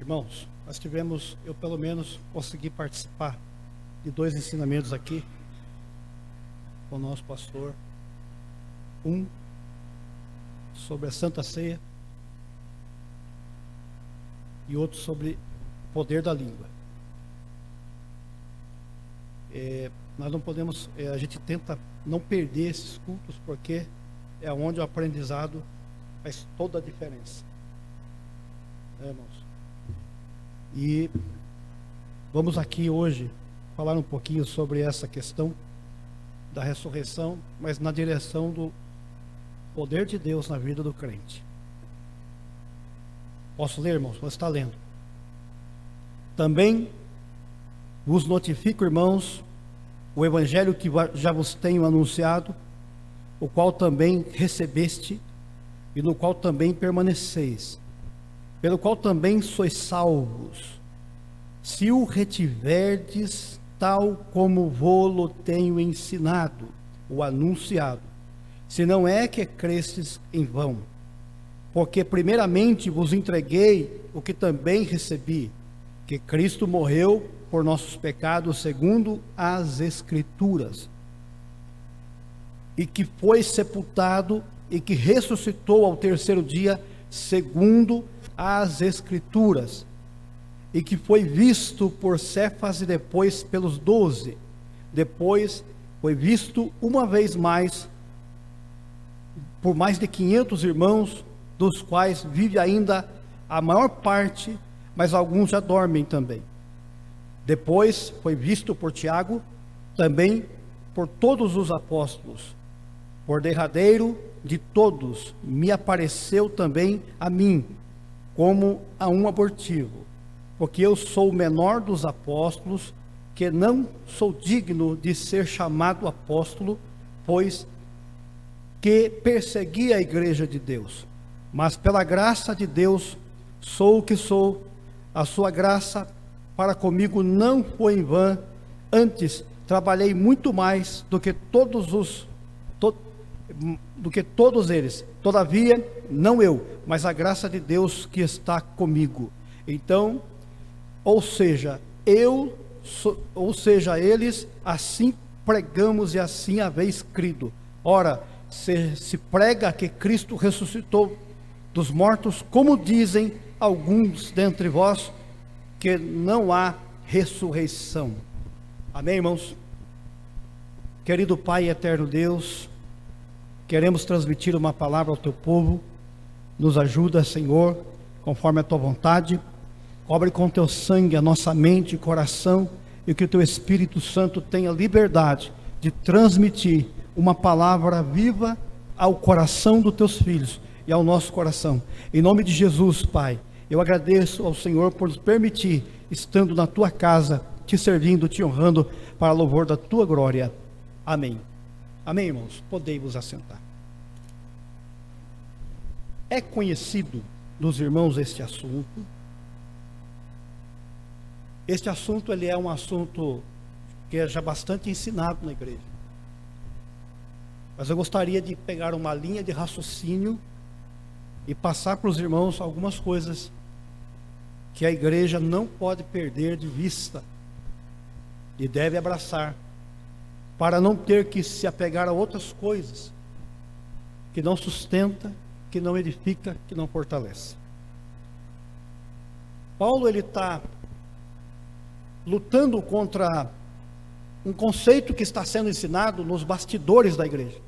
Irmãos, eu pelo menos consegui participar de 2 ensinamentos aqui com o nosso pastor. Um sobre a Santa Ceia e outro sobre o poder da língua. Nós não podemos, a gente tenta não perder esses cultos, porque é onde o aprendizado faz toda a diferença, irmãos? E vamos aqui hoje falar um pouquinho sobre essa questão da ressurreição, mas na direção do poder de Deus na vida do crente. Posso ler, irmãos? Você está lendo. Também vos notifico, irmãos, o evangelho que já vos tenho anunciado, o qual também recebeste e no qual também permaneceis, pelo qual também sois salvos, se o retiverdes tal como vô-lo tenho ensinado, ou anunciado, se não é que crestes em vão. Porque primeiramente vos entreguei o que também recebi, que Cristo morreu por nossos pecados segundo as Escrituras, e que foi sepultado e que ressuscitou ao terceiro dia segundo as Escrituras, e que foi visto por Cefas e depois pelos 12, depois foi visto uma vez mais por mais de 500 irmãos, dos quais vive ainda a maior parte, mas alguns já dormem também. Depois foi visto por Tiago, também por todos os apóstolos. Por derradeiro de todos, me apareceu também a mim, como a um abortivo, porque eu sou o menor dos apóstolos, que não sou digno de ser chamado apóstolo, pois que persegui a igreja de Deus. Mas pela graça de Deus sou o que sou. A sua graça para comigo não foi em vão, antes trabalhei muito mais do que todos eles. Todavia, não eu, mas a graça de Deus que está comigo. Então, ou seja, eles, assim pregamos e assim haveis crido. Ora, se prega que Cristo ressuscitou dos mortos, como dizem alguns dentre vós, que não há ressurreição. Amém, irmãos? Querido Pai e eterno Deus, queremos transmitir uma palavra ao teu povo. Nos ajuda, Senhor, conforme a tua vontade. Cobre com teu sangue a nossa mente e coração, e que o teu Espírito Santo tenha liberdade de transmitir uma palavra viva ao coração dos teus filhos e ao nosso coração. Em nome de Jesus, Pai, eu agradeço ao Senhor por nos permitir, estando na tua casa, te servindo, te honrando, para louvor da tua glória. Amém. Amém, irmãos? Podei vos assentar. É conhecido dos irmãos este assunto. Este assunto, ele é um assunto que é já bastante ensinado na igreja. Mas eu gostaria de pegar uma linha de raciocínio e passar para os irmãos algumas coisas que a igreja não pode perder de vista e deve abraçar, para não ter que se apegar a outras coisas que não sustenta, que não edifica, que não fortalece. Paulo, ele está lutando contra um conceito que está sendo ensinado nos bastidores da igreja,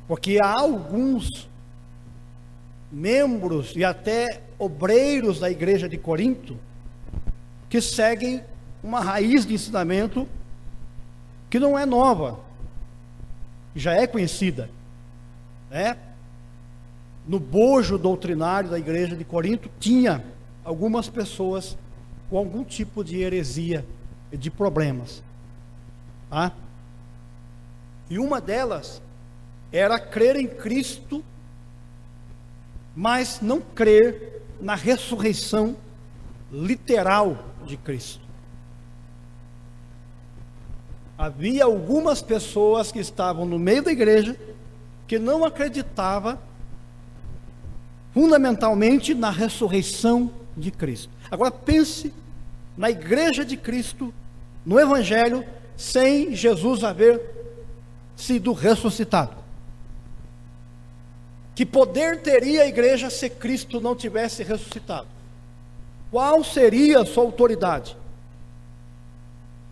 porque há alguns membros e até obreiros da igreja de Corinto que seguem uma raiz de ensinamento que não é nova, já é conhecida, né? No bojo doutrinário da igreja de Corinto tinha algumas pessoas com algum tipo de heresia, de problemas, tá? E uma delas era crer em Cristo, mas não crer na ressurreição literal de Cristo. Havia algumas pessoas que estavam no meio da igreja que não acreditavam fundamentalmente na ressurreição de Cristo. Agora pense na igreja de Cristo, no Evangelho, sem Jesus haver sido ressuscitado. Que poder teria a igreja se Cristo não tivesse ressuscitado? Qual seria a sua autoridade?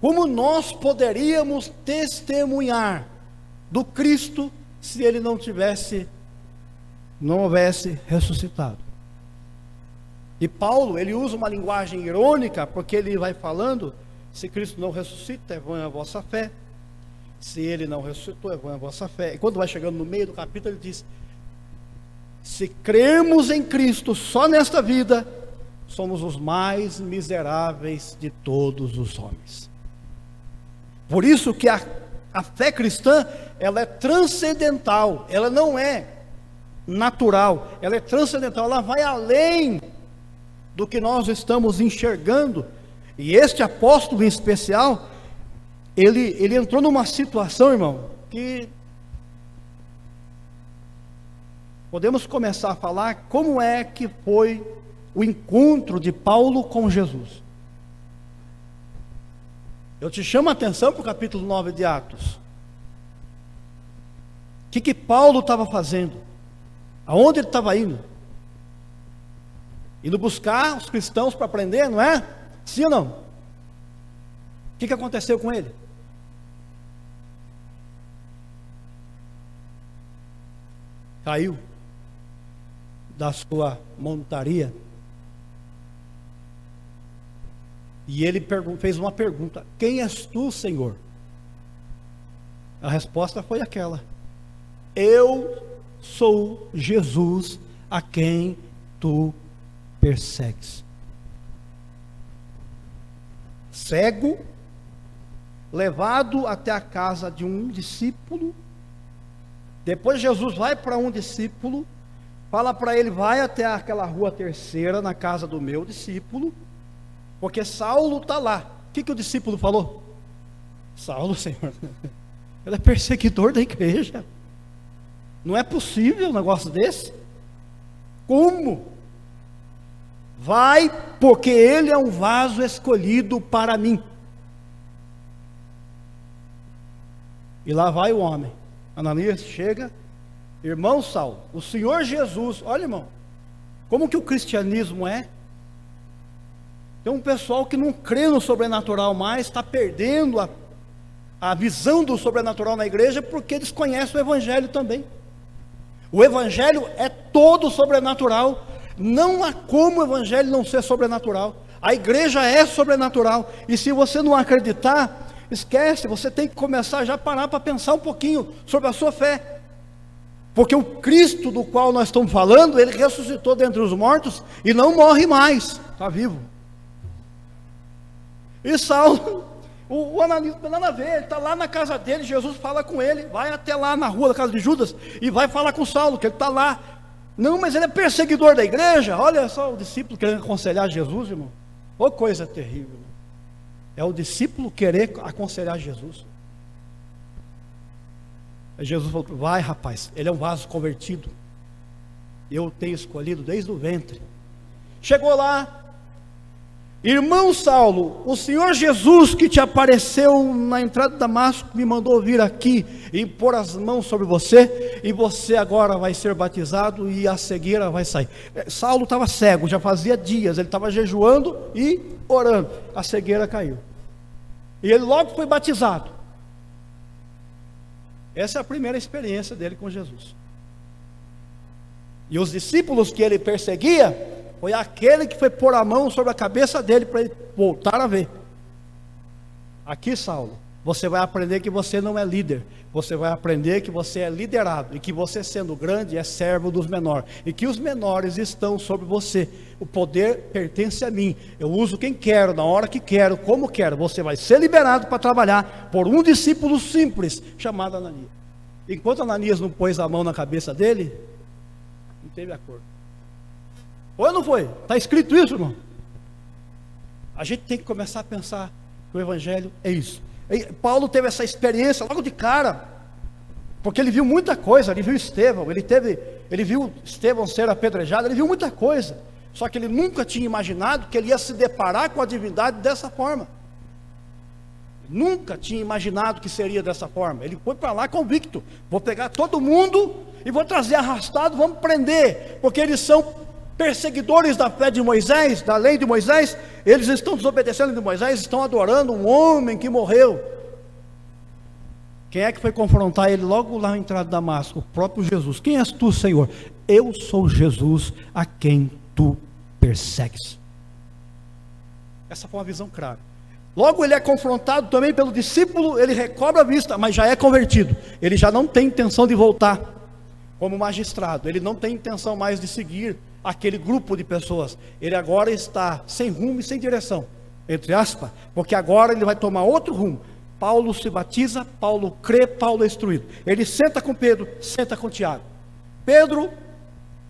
Como nós poderíamos testemunhar do Cristo se ele não houvesse ressuscitado? E Paulo, ele usa uma linguagem irônica, porque ele vai falando: se Cristo não ressuscita, é vã a vossa fé. Se ele não ressuscitou, é vã a vossa fé. E quando vai chegando no meio do capítulo, ele diz: se cremos em Cristo só nesta vida, somos os mais miseráveis de todos os homens. Por isso que a fé cristã, ela é transcendental, ela não é natural, ela é transcendental, ela vai além do que nós estamos enxergando. E este apóstolo em especial, ele entrou numa situação, irmão, que podemos começar a falar como é que foi o encontro de Paulo com Jesus. Eu te chamo a atenção para o capítulo 9 de Atos. O que Paulo estava fazendo? Aonde ele estava indo? Indo buscar os cristãos para aprender, não é? Sim ou não? O que aconteceu com ele? Caiu da sua montaria. E ele fez uma pergunta: quem és tu, Senhor? A resposta foi aquela: eu sou Jesus a quem tu persegues. Cego, levado até a casa de um discípulo. Depois Jesus vai para um discípulo, fala para ele: vai até aquela rua terceira, na casa do meu discípulo, porque Saulo está lá. O que o discípulo falou? Saulo, Senhor, ele é perseguidor da igreja. Não é possível um negócio desse. Como? Vai, porque ele é um vaso escolhido para mim. E lá vai o homem. Ananias chega: irmão Saulo, o Senhor Jesus. Olha, irmão, como que o cristianismo é? Tem um pessoal que não crê no sobrenatural mais, está perdendo a visão do sobrenatural na igreja, porque desconhece o Evangelho também. O Evangelho é todo sobrenatural. Não há como o Evangelho não ser sobrenatural. A igreja é sobrenatural. E se você não acreditar, esquece. Você tem que começar já a parar para pensar um pouquinho sobre a sua fé. Porque o Cristo do qual nós estamos falando, ele ressuscitou dentre os mortos e não morre mais, está vivo. E Saulo, o Ananias não tem nada a ver, ele está lá na casa dele, Jesus fala com ele, vai até lá na rua da casa de Judas e vai falar com Saulo, que ele está lá. Não, mas ele é perseguidor da igreja. Olha só o discípulo querendo aconselhar Jesus, irmão. Ô coisa terrível. É o discípulo querer aconselhar Jesus. Aí Jesus falou: vai, rapaz, ele é um vaso convertido, eu tenho escolhido desde o ventre. Chegou lá: irmão Saulo, o Senhor Jesus que te apareceu na entrada de Damasco me mandou vir aqui e pôr as mãos sobre você, e você agora vai ser batizado e a cegueira vai sair. Saulo estava cego, já fazia dias, ele estava jejuando e orando, a cegueira caiu, e ele logo foi batizado. Essa é a primeira experiência dele com Jesus. E os discípulos que ele perseguia, foi aquele que foi pôr a mão sobre a cabeça dele para ele voltar a ver. Aqui, Saulo, você vai aprender que você não é líder. Você vai aprender que você é liderado, e que você, sendo grande, é servo dos menores, e que os menores estão sobre você. O poder pertence a mim. Eu uso quem quero, na hora que quero, como quero. Você vai ser liberado para trabalhar por um discípulo simples chamado Ananias. Enquanto Ananias não pôs a mão na cabeça dele, não teve acordo. Foi ou não foi? Está escrito isso, irmão? A gente tem que começar a pensar que o Evangelho é isso. E Paulo teve essa experiência logo de cara, porque ele viu muita coisa. Ele viu Estevão, ele teve ele viu Estevão ser apedrejado, ele viu muita coisa. Só que ele nunca tinha imaginado que ele ia se deparar com a divindade dessa forma. Nunca tinha imaginado que seria dessa forma. Ele foi para lá convicto: vou pegar todo mundo e vou trazer arrastado, vamos prender, porque eles são perseguidores da fé de Moisés, da lei de Moisés. Eles estão desobedecendo de Moisés, estão adorando um homem que morreu. Quem é que foi confrontar ele logo lá na entrada de Damasco? O próprio Jesus. Quem és tu, Senhor? Eu sou Jesus a quem tu persegues. Essa foi uma visão clara. Logo ele é confrontado também pelo discípulo, ele recobra a vista, mas já é convertido. Ele já não tem intenção de voltar como magistrado, ele não tem intenção mais de seguir aquele grupo de pessoas. Ele agora está sem rumo e sem direção, entre aspas, porque agora ele vai tomar outro rumo. Paulo se batiza, Paulo crê, Paulo é instruído. Ele senta com Pedro, senta com Tiago. Pedro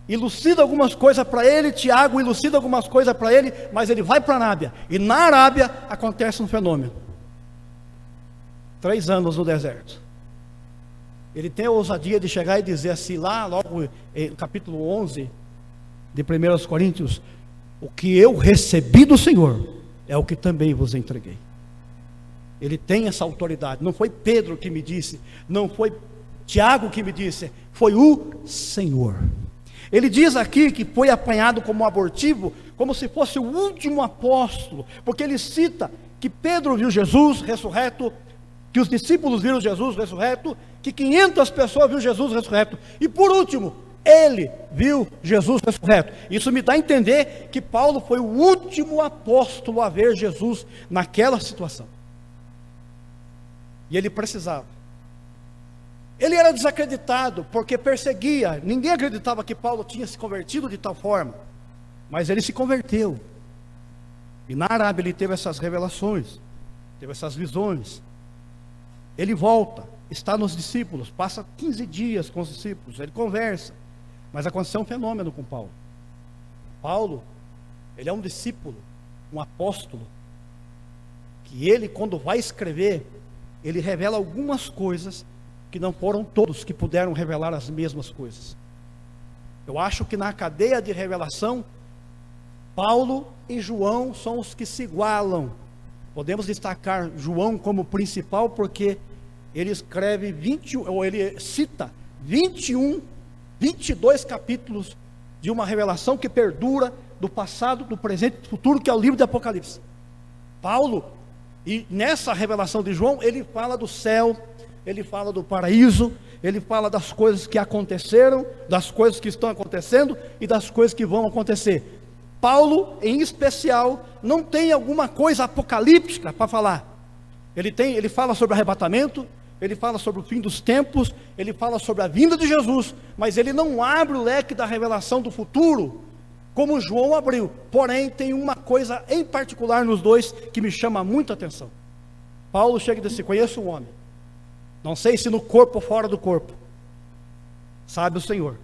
elucida algumas coisas para ele, Tiago elucida algumas coisas para ele, mas ele vai para a Arábia. E na Arábia acontece um fenômeno. 3 anos no deserto. Ele tem a ousadia de chegar e dizer assim, lá logo no capítulo 11 de 1 Coríntios: o que eu recebi do Senhor é o que também vos entreguei. Ele tem essa autoridade. Não foi Pedro que me disse, não foi Tiago que me disse, foi o Senhor. Ele diz aqui que foi apanhado como abortivo, como se fosse o último apóstolo, porque ele cita que Pedro viu Jesus ressurreto, que os discípulos viram Jesus ressurreto, que 500 pessoas viram Jesus ressurreto, e por último, ele viu Jesus ressurreto. Isso me dá a entender que Paulo foi o último apóstolo a ver Jesus naquela situação. E ele precisava. Ele era desacreditado, porque perseguia. Ninguém acreditava que Paulo tinha se convertido de tal forma. Mas ele se converteu. E na Arábia ele teve essas revelações, teve essas visões. Ele volta, está nos discípulos, passa 15 dias com os discípulos, ele conversa. Mas aconteceu um fenômeno com Paulo. Paulo, ele é um discípulo, um apóstolo, que ele, quando vai escrever, ele revela algumas coisas que não foram todos que puderam revelar as mesmas coisas. Eu acho que na cadeia de revelação, Paulo e João são os que se igualam. Podemos destacar João como principal, porque ele escreve 21, ou ele cita 22 capítulos de uma revelação que perdura do passado, do presente e do futuro, que é o livro de Apocalipse. Paulo, e nessa revelação de João, ele fala do céu, ele fala do paraíso, ele fala das coisas que aconteceram, das coisas que estão acontecendo e das coisas que vão acontecer. Paulo, em especial, não tem alguma coisa apocalíptica para falar. Ele fala sobre arrebatamento, ele fala sobre o fim dos tempos, ele fala sobre a vinda de Jesus, mas ele não abre o leque da revelação do futuro, como João abriu. Porém, tem uma coisa em particular nos dois que me chama muita atenção. Paulo chega e diz assim: conheço um homem, não sei se no corpo ou fora do corpo, sabe o Senhor,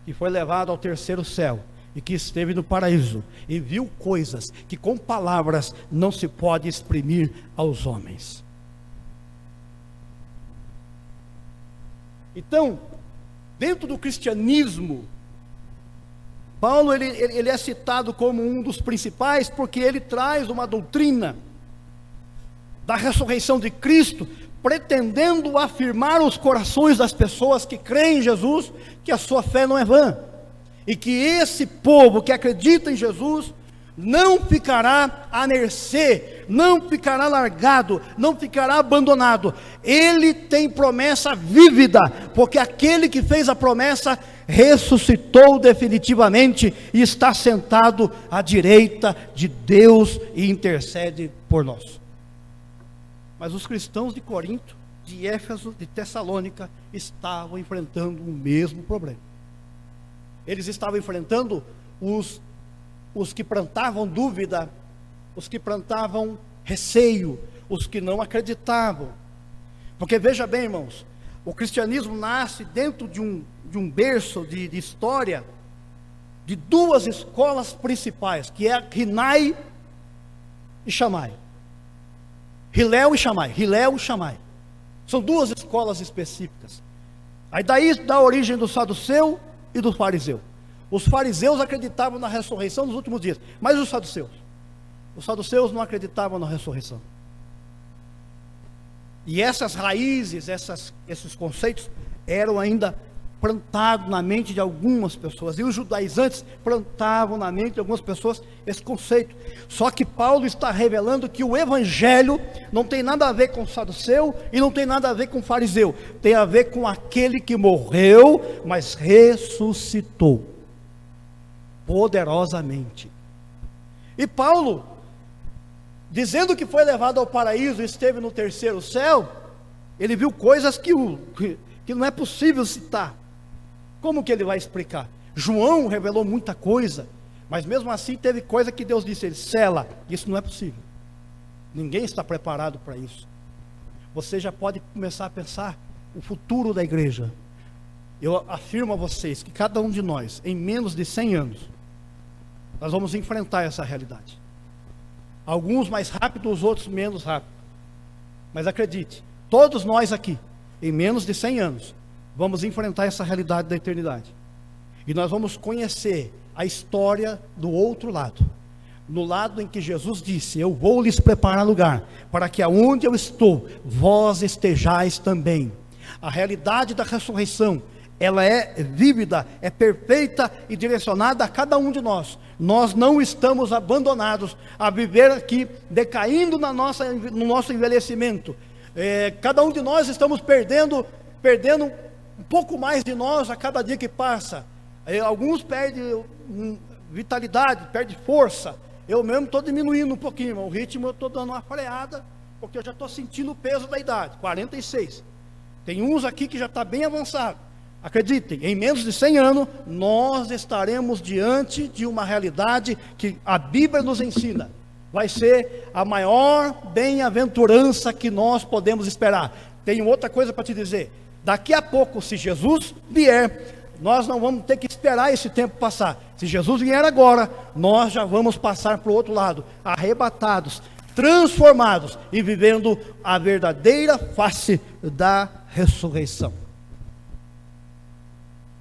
que foi levado ao terceiro céu, e que esteve no paraíso, e viu coisas que com palavras não se pode exprimir aos homens. Então, dentro do cristianismo, Paulo ele é citado como um dos principais, porque ele traz uma doutrina da ressurreição de Cristo, pretendendo afirmar os corações das pessoas que creem em Jesus, que a sua fé não é vã, e que esse povo que acredita em Jesus não ficará à mercê, não ficará largado, não ficará abandonado. Ele tem promessa vívida, porque aquele que fez a promessa ressuscitou definitivamente e está sentado à direita de Deus e intercede por nós. Mas os cristãos de Corinto, de Éfeso, de Tessalônica estavam enfrentando o mesmo problema. Eles estavam enfrentando os que plantavam dúvida, os que plantavam receio, os que não acreditavam. Porque veja bem, irmãos, o cristianismo nasce dentro de um berço de história, de duas escolas principais, que é Rinai e Shammai. Hilel e Shammai. São duas escolas específicas. Aí daí dá origem do saduceu e do fariseu. Os fariseus acreditavam na ressurreição nos últimos dias, mas os saduceus? Os saduceus não acreditavam na ressurreição. E essas raízes, esses conceitos eram ainda plantados na mente de algumas pessoas. E os judaizantes plantavam na mente de algumas pessoas esse conceito. Só que Paulo está revelando que o evangelho não tem nada a ver com o saduceu e não tem nada a ver com o fariseu. Tem a ver com aquele que morreu, mas ressuscitou poderosamente. E Paulo, dizendo que foi levado ao paraíso e esteve no terceiro céu, ele viu coisas que não é possível citar. Como que ele vai explicar? João revelou muita coisa, mas mesmo assim teve coisa que Deus disse, ele sela, isso não é possível. Ninguém está preparado para isso. Você já pode começar a pensar o futuro da igreja. Eu afirmo a vocês que cada um de nós, em menos de 100 anos, nós vamos enfrentar essa realidade. Alguns mais rápido, os outros menos rápido. Mas acredite, todos nós aqui, em menos de 100 anos, vamos enfrentar essa realidade da eternidade. E nós vamos conhecer a história do outro lado. No lado em que Jesus disse, eu vou lhes preparar lugar, para que aonde eu estou, vós estejais também. A realidade da ressurreição, ela é vívida, é perfeita e direcionada a cada um de nós. Nós não estamos abandonados a viver aqui, decaindo no nosso envelhecimento. Cada um de nós estamos perdendo um pouco mais de nós a cada dia que passa. Alguns perdem vitalidade, perdem força. Eu mesmo estou diminuindo um pouquinho, o ritmo eu estou dando uma freada, porque eu já estou sentindo o peso da idade, 46. Tem uns aqui que já está bem avançado. Acreditem, em menos de 100 anos, nós estaremos diante de uma realidade que a Bíblia nos ensina. Vai ser a maior bem-aventurança que nós podemos esperar. Tenho outra coisa para te dizer. Daqui a pouco, se Jesus vier, nós não vamos ter que esperar esse tempo passar. Se Jesus vier agora, nós já vamos passar para o outro lado, arrebatados, transformados e vivendo a verdadeira face da ressurreição.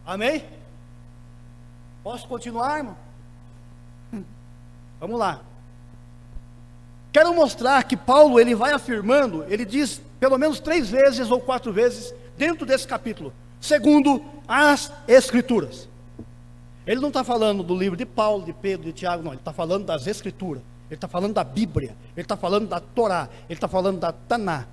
Amém? Posso continuar, irmão? Vamos lá. Quero mostrar que Paulo, ele vai afirmando, ele diz pelo menos 3 vezes ou 4 vezes dentro desse capítulo, segundo as Escrituras. Ele não está falando do livro de Paulo, de Pedro, de Tiago, não. Ele está falando das Escrituras. Ele está falando da Bíblia. Ele está falando da Torá. Ele está falando da Taná.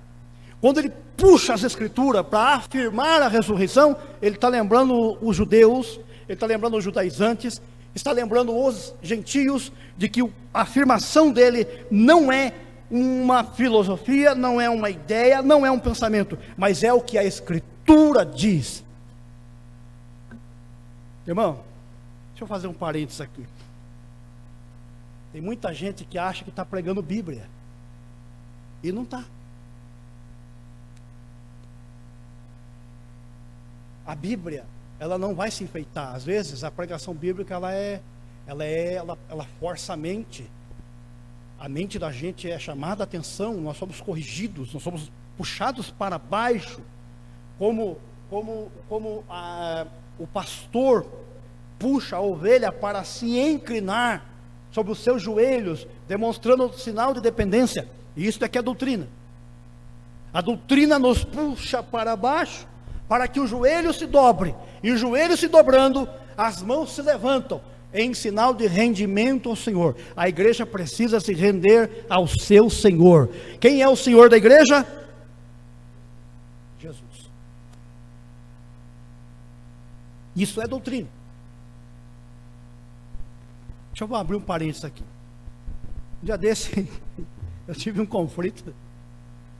Quando ele puxa as Escrituras para afirmar a ressurreição, ele está lembrando os judeus, ele está lembrando os judaizantes, está lembrando os gentios de que a afirmação dele não é uma filosofia, não é uma ideia, não é um pensamento, mas é o que a Escritura diz. Irmão, deixa eu fazer um parênteses aqui. Tem muita gente que acha que está pregando Bíblia e não está. A Bíblia, ela não vai se enfeitar. Às vezes a pregação bíblica ela força a mente. A mente da gente é chamada a atenção, nós somos corrigidos, nós somos puxados para baixo, como o pastor puxa a ovelha para se inclinar sobre os seus joelhos, demonstrando o sinal de dependência. E isso é que é doutrina. A doutrina nos puxa para baixo, para que o joelho se dobre, e o joelho se dobrando, as mãos se levantam, em sinal de rendimento ao Senhor. A igreja precisa se render ao seu Senhor. Quem é o Senhor da igreja? Jesus. Isso é doutrina. Deixa eu abrir um parênteses aqui. Um dia desse, eu tive um conflito.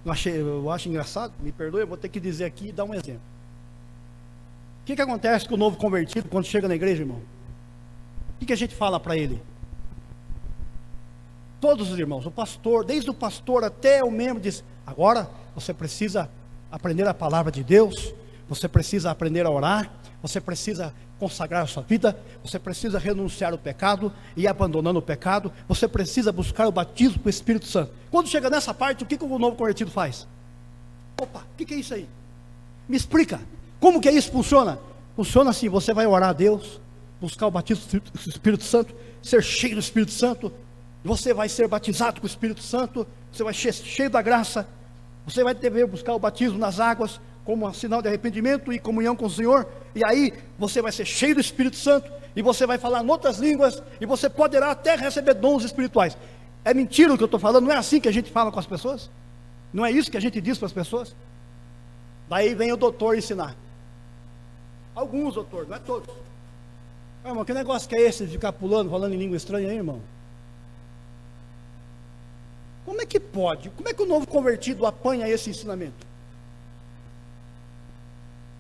Eu acho engraçado, me perdoe, eu vou ter que dizer aqui e dar um exemplo. O que acontece com o novo convertido quando chega na igreja, irmão? O que a gente fala para ele? Todos os irmãos, o pastor, desde o pastor até o membro, diz: agora você precisa aprender a palavra de Deus, você precisa aprender a orar, você precisa consagrar a sua vida, você precisa renunciar ao pecado e abandonando o pecado, você precisa buscar o batismo com o Espírito Santo. Quando chega nessa parte, o que o novo convertido faz? Opa, o que é isso aí? Me explica, como que isso funciona? Funciona assim: você vai orar a Deus, buscar o batismo do Espírito Santo, ser cheio do Espírito Santo, você vai ser batizado com o Espírito Santo, você vai ser cheio da graça, você vai dever buscar o batismo nas águas, como um sinal de arrependimento e comunhão com o Senhor, e aí você vai ser cheio do Espírito Santo, e você vai falar em outras línguas, e você poderá até receber dons espirituais. É mentira o que eu estou falando? Não é assim que a gente fala com as pessoas? Não é isso que a gente diz para as pessoas? Daí vem o doutor ensinar. Alguns, doutor, não é todos. Irmão, que negócio que é esse de ficar pulando, falando em língua estranha aí, irmão? Como é que pode? Como é que o novo convertido apanha esse ensinamento?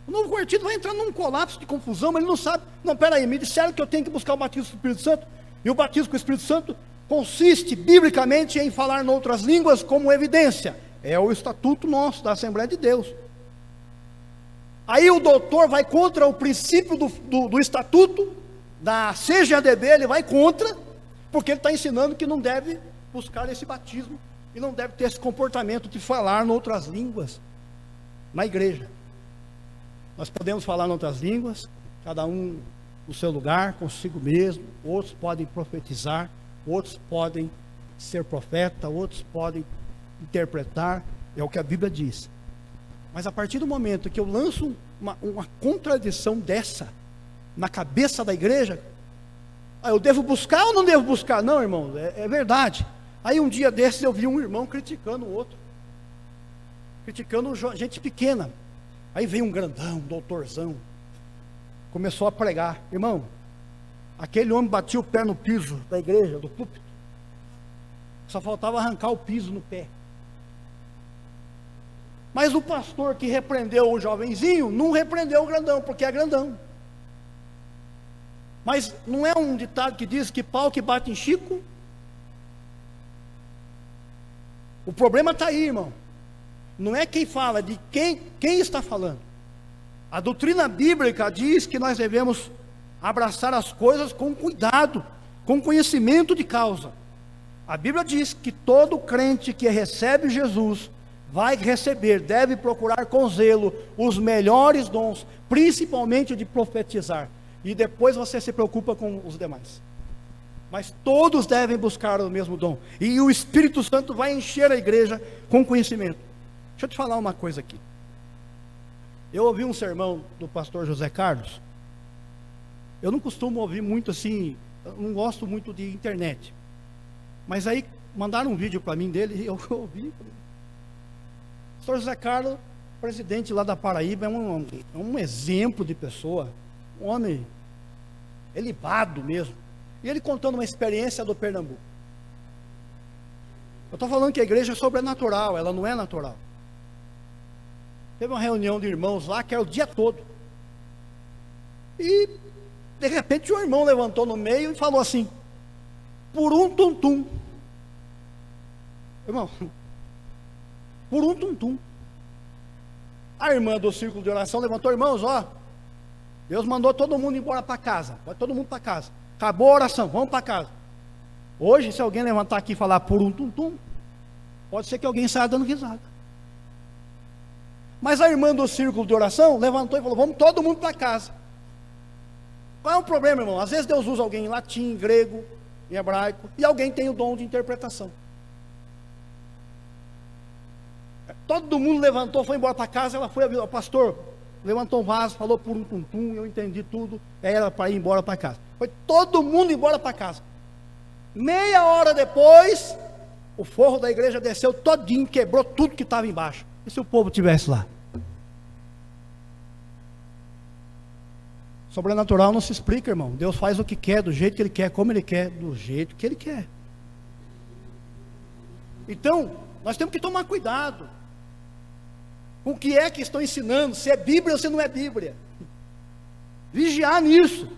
O novo convertido vai entrar num colapso de confusão, mas ele não sabe. Não, peraí, me disseram que eu tenho que buscar o batismo do Espírito Santo, e o batismo com o Espírito Santo consiste, biblicamente, em falar em outras línguas como evidência. É o estatuto nosso, da Assembleia de Deus. Aí o doutor vai contra o princípio do estatuto, da CGADB, ele vai contra, porque ele está ensinando que não deve buscar esse batismo, e não deve ter esse comportamento de falar em outras línguas, na igreja. Nós podemos falar em outras línguas, cada um no seu lugar, consigo mesmo, outros podem profetizar, outros podem ser profeta, outros podem interpretar, é o que a Bíblia diz. Mas a partir do momento que eu lanço uma contradição dessa na cabeça da igreja, eu devo buscar ou não devo buscar? Não, irmão, é verdade. Aí um dia desses eu vi um irmão criticando o outro, criticando gente pequena. Aí veio um grandão, um doutorzão, começou a pregar. Irmão, aquele homem batia o pé no piso da igreja, do púlpito, só faltava arrancar o piso no pé. Mas o pastor que repreendeu o jovenzinho, não repreendeu o grandão, porque é grandão. Mas não é um ditado que diz que pau que bate em Chico? O problema está aí, irmão. Não é quem fala, de quem está falando. A doutrina bíblica diz que nós devemos abraçar as coisas com cuidado, com conhecimento de causa. A Bíblia diz que todo crente que recebe Jesus vai receber, deve procurar com zelo os melhores dons, principalmente de profetizar. E depois você se preocupa com os demais. Mas todos devem buscar o mesmo dom. E o Espírito Santo vai encher a igreja com conhecimento. Deixa eu te falar uma coisa aqui. Eu ouvi um sermão do pastor José Carlos. Eu não costumo ouvir muito assim, eu não gosto muito de internet. Mas aí mandaram um vídeo para mim dele e eu ouvi. O pastor José Carlos, presidente lá da Paraíba, é um exemplo de pessoa, um homem elevado mesmo. E ele contando uma experiência do Pernambuco. Eu estou falando que a igreja é sobrenatural, ela não é natural. Teve uma reunião de irmãos lá que era o dia todo. E de repente um irmão levantou no meio e falou assim: por um tum-tum. Irmão, por um tum-tum. A irmã do círculo de oração levantou: irmãos, ó, Deus mandou todo mundo embora para casa. Vai todo mundo para casa. Acabou a oração, vamos para casa. Hoje, se alguém levantar aqui e falar por um tum-tum, pode ser que alguém saia dando risada. Mas a irmã do círculo de oração levantou e falou: vamos todo mundo para casa. Qual é o problema, irmão? Às vezes Deus usa alguém em latim, em grego, em hebraico, e alguém tem o dom de interpretação. Todo mundo levantou, foi embora para casa. Ela foi, o pastor levantou um vaso, falou por um tum-tum, eu entendi tudo. Aí era para ir embora para casa. Foi todo mundo embora para casa. Meia hora depois, o forro da igreja desceu todinho, quebrou tudo que estava embaixo. E se o povo estivesse lá? Sobrenatural não se explica, irmão. Deus faz o que quer, do jeito que Ele quer, como Ele quer, do jeito que Ele quer. Então, nós temos que tomar cuidado com o que é que estão ensinando, se é Bíblia ou se não é Bíblia. Vigiar nisso.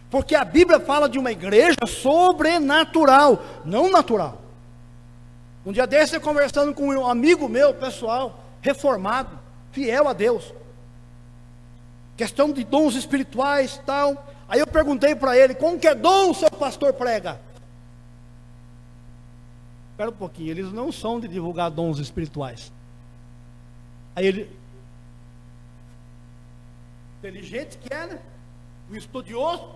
Porque a Bíblia fala de uma igreja sobrenatural, não natural. Um dia desse eu conversando com um amigo meu, pessoal, reformado, fiel a Deus. Questão de dons espirituais e tal. Aí eu perguntei para ele: com que dom o seu pastor prega? Espera um pouquinho, eles não são de divulgar dons espirituais. Aí ele: Inteligente que é, né? O estudioso.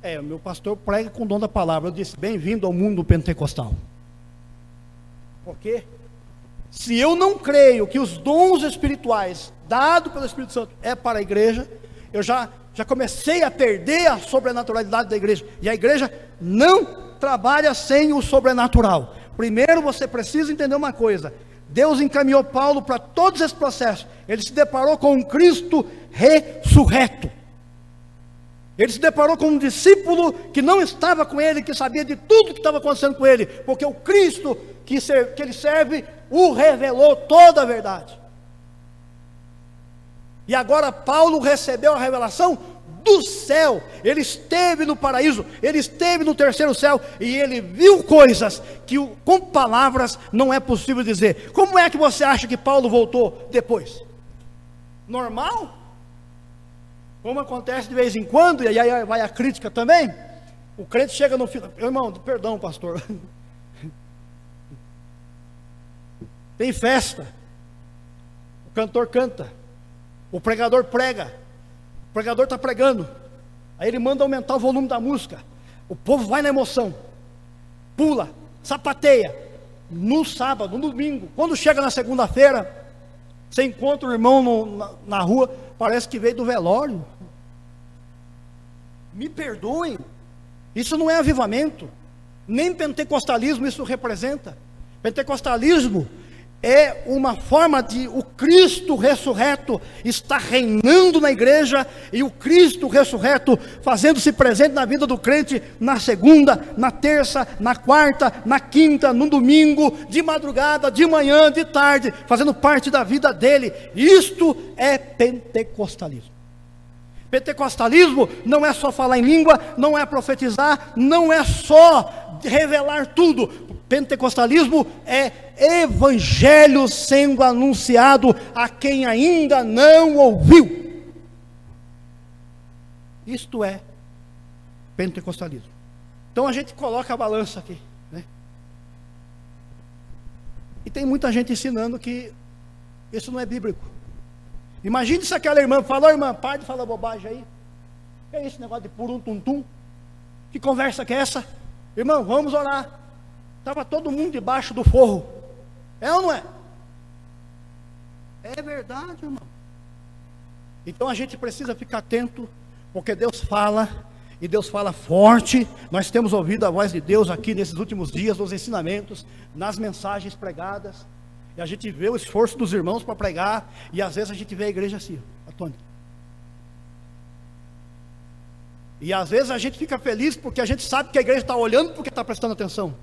O meu pastor prega com o dom da palavra. Eu disse, bem-vindo ao mundo pentecostal. Porque se eu não creio que os dons espirituais dados pelo Espírito Santo é para a igreja, eu já comecei a perder a sobrenaturalidade da igreja. E a igreja não trabalha sem o sobrenatural. Primeiro você precisa entender uma coisa: Deus encaminhou Paulo para todos esses processos. Ele se deparou com um Cristo ressurreto. Ele se deparou com um discípulo que não estava com ele, que sabia de tudo que estava acontecendo com ele, porque o Cristo que ele serve o revelou toda a verdade. E agora Paulo recebeu a revelação do céu. Ele esteve no paraíso, ele esteve no terceiro céu, e ele viu coisas que com palavras não é possível dizer. Como é que você acha que Paulo voltou depois? Normal? Como acontece de vez em quando, e aí vai a crítica também. O crente chega no final, irmão, perdão pastor, tem festa, o cantor canta, o pregador prega, o pregador está pregando, aí ele manda aumentar o volume da música, o povo vai na emoção, pula, sapateia, no sábado, no domingo. Quando chega na segunda-feira, você encontra o irmão na rua, parece que veio do velório. Me perdoem, isso não é avivamento, nem pentecostalismo isso representa. Pentecostalismo é uma forma de o Cristo ressurreto estar reinando na igreja, e o Cristo ressurreto fazendo-se presente na vida do crente na segunda, na terça, na quarta, na quinta, no domingo, de madrugada, de manhã, de tarde, fazendo parte da vida dele. Isto é pentecostalismo. Pentecostalismo não é só falar em língua, não é profetizar, não é só revelar tudo. Pentecostalismo é evangelho sendo anunciado a quem ainda não ouviu. Isto é pentecostalismo. Então a gente coloca a balança aqui, né? E tem muita gente ensinando que isso não é bíblico. Imagine se aquela irmã falou: irmã, para de falar bobagem aí. Que é esse negócio de purum-tum-tum? Que conversa que é essa? Irmão, vamos orar. Estava todo mundo debaixo do forro. É ou não é? É verdade, irmão. Então a gente precisa ficar atento, porque Deus fala, e Deus fala forte. Nós temos ouvido a voz de Deus aqui nesses últimos dias, nos ensinamentos, nas mensagens pregadas. E a gente vê o esforço dos irmãos para pregar, e às vezes a gente vê a igreja assim, atônita. E às vezes a gente fica feliz porque a gente sabe que a igreja está olhando, porque está prestando atenção.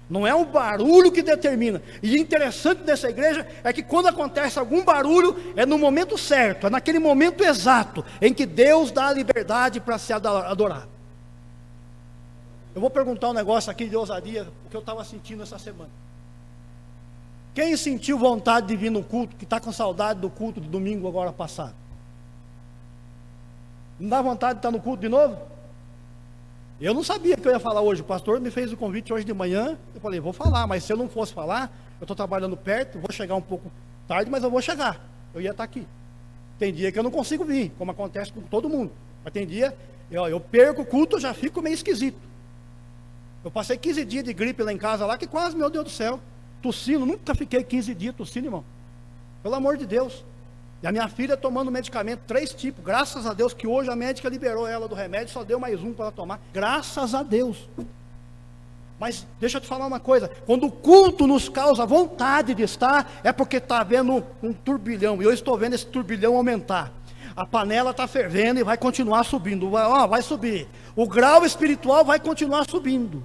Não é o barulho que determina. E o interessante dessa igreja é que quando acontece algum barulho, é no momento certo, é naquele momento exato, em que Deus dá a liberdade para se adorar. Eu vou perguntar um negócio aqui de ousadia, o que eu estava sentindo essa semana. Quem sentiu vontade de vir no culto, que está com saudade do culto de domingo agora passado? Não dá vontade de estar no culto de novo? Eu não sabia que eu ia falar hoje. O pastor me fez o convite hoje de manhã. Eu falei, vou falar, mas se eu não fosse falar, eu estou trabalhando perto, vou chegar um pouco tarde, mas eu vou chegar. Eu ia estar aqui. Tem dia que eu não consigo vir, como acontece com todo mundo. Mas tem dia, eu perco o culto, eu já fico meio esquisito. Eu passei 15 dias de gripe lá em casa, lá que quase, meu Deus do céu, tossindo. Nunca fiquei 15 dias tossindo, irmão. Pelo amor de Deus. E a minha filha tomando medicamento, 3 tipos. Graças a Deus que hoje a médica liberou ela do remédio, só deu mais um para ela tomar. Graças a Deus. Mas deixa eu te falar uma coisa. Quando o culto nos causa vontade de estar, é porque está havendo um turbilhão. E eu estou vendo esse turbilhão aumentar. A panela está fervendo e vai continuar subindo. Vai subir. O grau espiritual vai continuar subindo.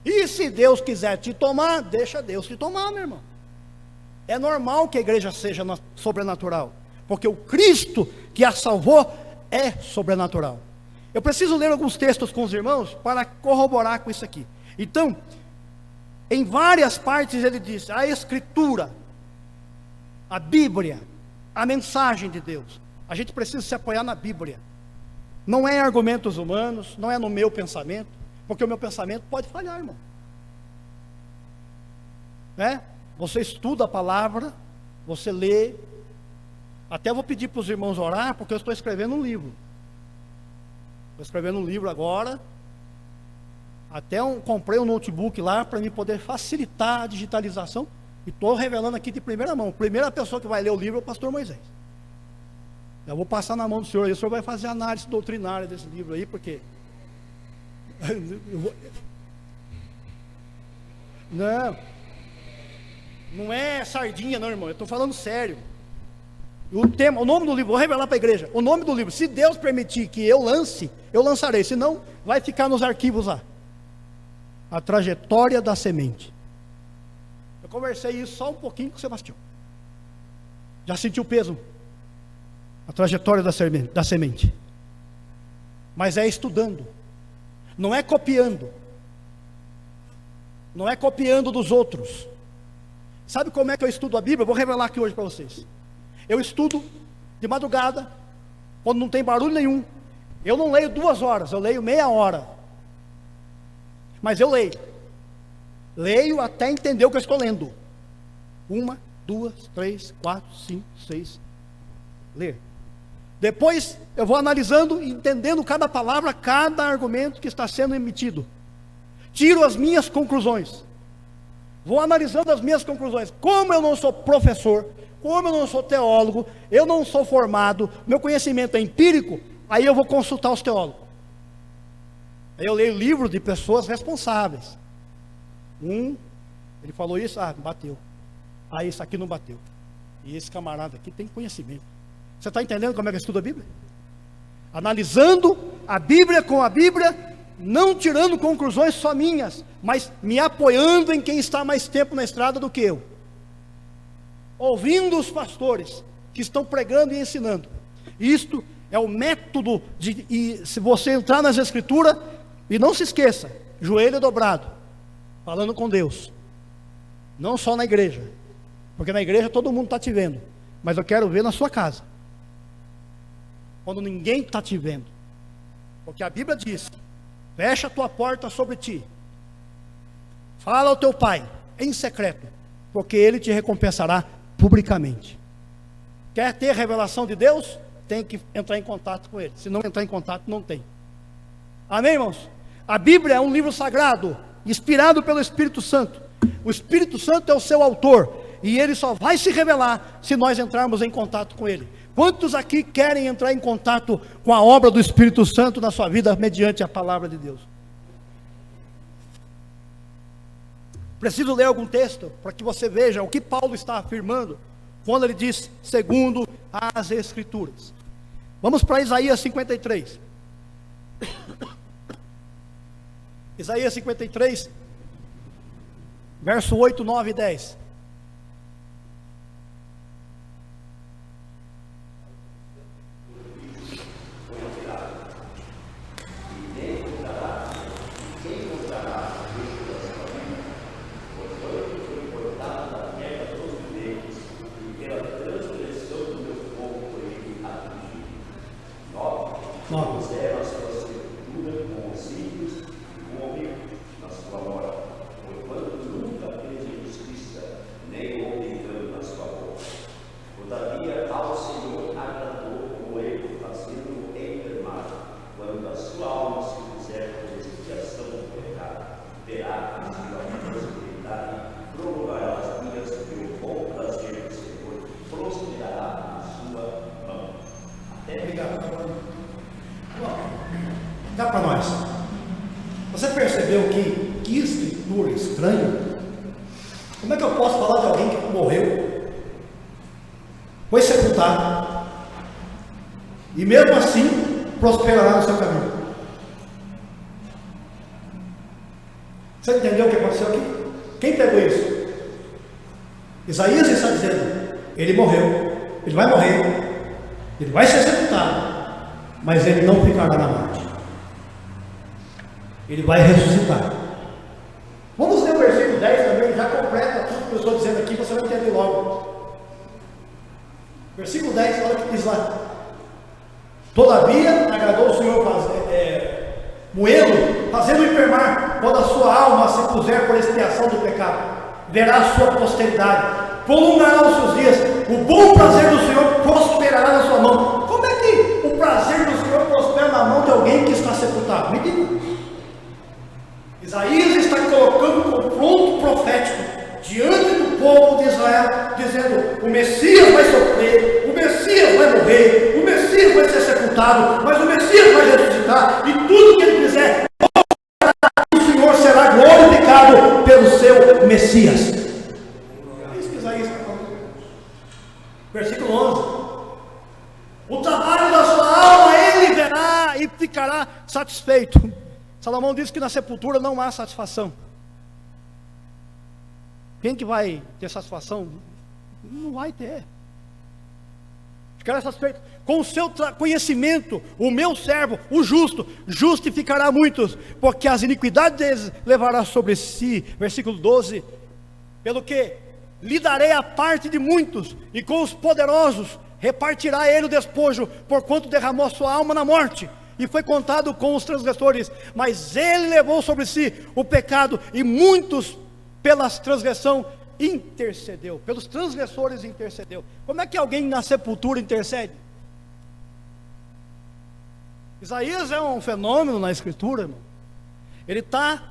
E se Deus quiser te tomar, deixa Deus te tomar, meu irmão. É normal que a igreja seja sobrenatural, porque o Cristo que a salvou é sobrenatural. Eu preciso ler alguns textos com os irmãos para corroborar com isso aqui. Então, em várias partes ele diz, a Escritura, a Bíblia, a mensagem de Deus. A gente precisa se apoiar na Bíblia. Não é em argumentos humanos, não é no meu pensamento, porque o meu pensamento pode falhar, irmão. Né? Você estuda a palavra, você lê, Até vou pedir para os irmãos orar, porque eu estou escrevendo um livro. Estou escrevendo um livro agora. Até comprei um notebook lá para me poder facilitar a digitalização. E estou revelando aqui de primeira mão. A primeira pessoa que vai ler o livro é o pastor Moisés. Eu vou passar na mão do senhor. E o senhor vai fazer análise doutrinária desse livro aí, porque... Não é sardinha não, irmão. Eu estou falando sério. O nome do livro, vou revelar para a igreja. O nome do livro, se Deus permitir que eu lance, eu lançarei. Senão, vai ficar nos arquivos lá. A trajetória da semente. Eu conversei isso só um pouquinho com o Sebastião. Já sentiu o peso? A trajetória da semente. Mas é estudando. Não é copiando. Não é copiando dos outros. Sabe como é que eu estudo a Bíblia? Eu vou revelar aqui hoje para vocês. Eu estudo de madrugada, quando não tem barulho nenhum. Eu não leio 2 horas, eu leio meia hora. Mas eu leio. Leio até entender o que eu estou lendo. 1, 2, 3, 4, 5, 6. Ler. Depois eu vou analisando e entendendo cada palavra, cada argumento que está sendo emitido. Tiro as minhas conclusões. Vou analisando as minhas conclusões. Como eu não sou professor, como eu não sou teólogo, eu não sou formado, meu conhecimento é empírico, aí eu vou consultar os teólogos. Aí eu leio livros de pessoas responsáveis. Ele falou isso, bateu. Isso aqui não bateu. E esse camarada aqui tem conhecimento. Você está entendendo como é que eu estudo a Bíblia? Analisando a Bíblia com a Bíblia, não tirando conclusões só minhas, mas me apoiando em quem está mais tempo na estrada do que eu. Ouvindo os pastores que estão pregando e ensinando. Isto é o método e se você entrar nas Escrituras, e não se esqueça, joelho dobrado, falando com Deus. Não só na igreja, porque na igreja todo mundo está te vendo, mas eu quero ver na sua casa, quando ninguém está te vendo, porque a Bíblia diz: fecha a tua porta sobre ti, fala ao teu pai em secreto, porque ele te recompensará publicamente. Quer ter revelação de Deus? Tem que entrar em contato com ele. Se não entrar em contato, não tem. Amém, irmãos? A Bíblia é um livro sagrado, inspirado pelo Espírito Santo. O Espírito Santo é o seu autor, e ele só vai se revelar se nós entrarmos em contato com ele. Quantos aqui querem entrar em contato com a obra do Espírito Santo na sua vida, mediante a palavra de Deus? Preciso ler algum texto, para que você veja o que Paulo está afirmando, quando ele diz, segundo as Escrituras. Vamos para Isaías 53. Isaías 53, verso 8, 9 e 10. Dá para nós. Você percebeu que escritura estranha? Como é que eu posso falar de alguém que morreu, foi sepultado, e mesmo assim prosperará no seu caminho? Você entendeu o que aconteceu aqui? Quem pegou isso? Isaías está dizendo: ele morreu, ele vai morrer, ele vai ser sepultado, mas ele não ficará na morte. Ele vai ressuscitar. Vamos ler o versículo 10 também, já completa tudo que eu estou dizendo aqui, você vai entender logo. Versículo 10, olha o que diz lá: todavia agradou o Senhor moê-lo, fazendo enfermar, quando a sua alma se puser por expiação do pecado, verá a sua posteridade, prolongará os seus dias, o bom prazer do Senhor prosperará o Messias vai sofrer, o Messias vai morrer, o Messias vai ser sepultado, mas o Messias vai ressuscitar, e tudo que ele fizer, o Senhor será glorificado pelo seu Messias. É isso que Isaías está falando. Versículo 11. O trabalho da sua alma ele verá e ficará satisfeito. Salomão diz que na sepultura não há satisfação. Quem que vai ter satisfação? Não vai ter. Ficará satisfeito. Com o seu conhecimento, o meu servo, o justo, justificará muitos, porque as iniquidades deles levará sobre si. Versículo 12. Pelo que lhe darei a parte de muitos, e com os poderosos repartirá ele o despojo, porquanto derramou a sua alma na morte, e foi contado com os transgressores. Mas ele levou sobre si o pecado, e muitos pela transgressão intercedeu, pelos transgressores intercedeu. Como é que alguém na sepultura intercede? Isaías é um fenômeno na escritura, irmão. Ele está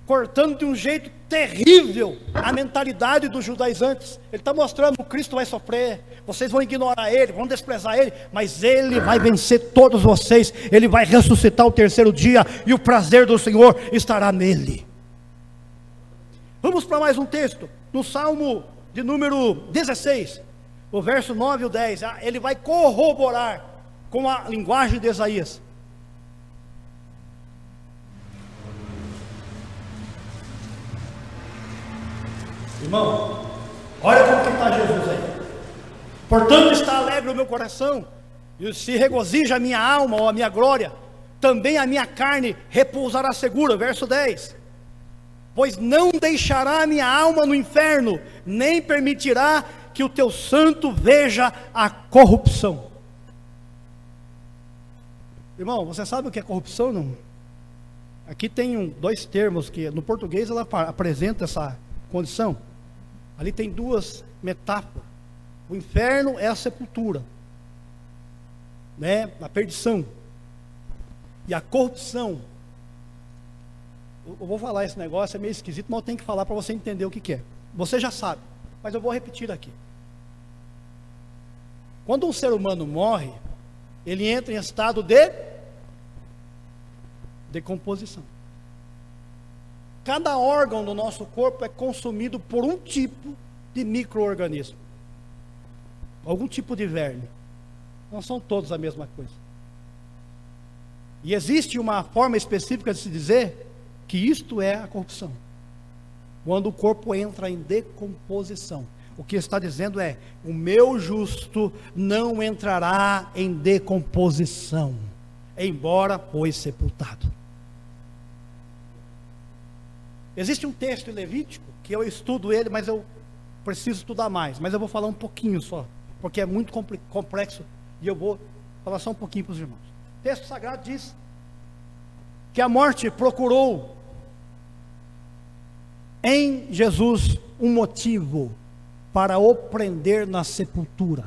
cortando de um jeito terrível a mentalidade dos judaizantes. Ele está mostrando que o Cristo vai sofrer, vocês vão ignorar ele, vão desprezar ele, mas ele vai vencer todos vocês, ele vai ressuscitar o terceiro dia, e o prazer do Senhor estará nele. Vamos para mais um texto, no Salmo de número 16, o verso 9 e o 10, ele vai corroborar com a linguagem de Isaías. Irmão, olha como que está Jesus aí. Portanto está alegre o meu coração, e se regozija a minha alma ou a minha glória, também a minha carne repousará segura. Verso 10. Pois não deixará a minha alma no inferno, nem permitirá que o teu santo veja a corrupção. Irmão, você sabe o que é corrupção, não? Aqui tem dois termos que no português ela apresenta essa condição. Ali tem duas metáforas. O inferno é a sepultura, né? A perdição. E a corrupção. Eu vou falar esse negócio, é meio esquisito, mas eu tenho que falar para você entender o que é. Você já sabe, mas eu vou repetir aqui. Quando um ser humano morre, ele entra em estado de decomposição. Cada órgão do nosso corpo é consumido por um tipo de micro-organismo, algum tipo de verme. Não são todos a mesma coisa. E existe uma forma específica de se dizer que isto é a corrupção, quando o corpo entra em decomposição. O que está dizendo é: o meu justo não entrará em decomposição, embora foi sepultado. Existe um texto em Levítico, que eu estudo ele, mas eu preciso estudar mais, mas eu vou falar um pouquinho só, porque é muito complexo, e eu vou falar só um pouquinho para os irmãos. O texto sagrado diz que a morte procurou em Jesus um motivo para o prender na sepultura.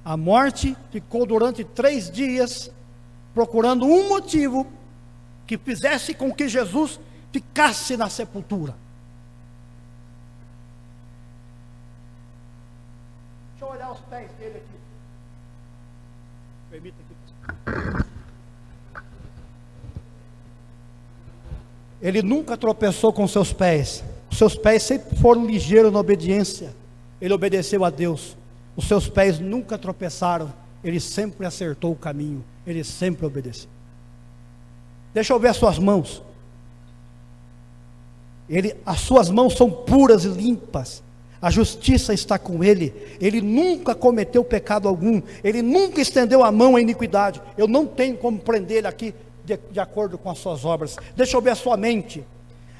A morte ficou durante 3 dias procurando um motivo que fizesse com que Jesus ficasse na sepultura. Deixa eu olhar os pés dele aqui. Permita aqui. Ele nunca tropeçou com seus pés. Os seus pés sempre foram ligeiros na obediência. Ele obedeceu a Deus. Os seus pés nunca tropeçaram. Ele sempre acertou o caminho. Ele sempre obedeceu. Deixa eu ver as suas mãos. As suas mãos são puras e limpas. A justiça está com ele. Ele nunca cometeu pecado algum. Ele nunca estendeu a mão à iniquidade. Eu não tenho como prender ele aqui de acordo com as suas obras. Deixa eu ver a sua mente.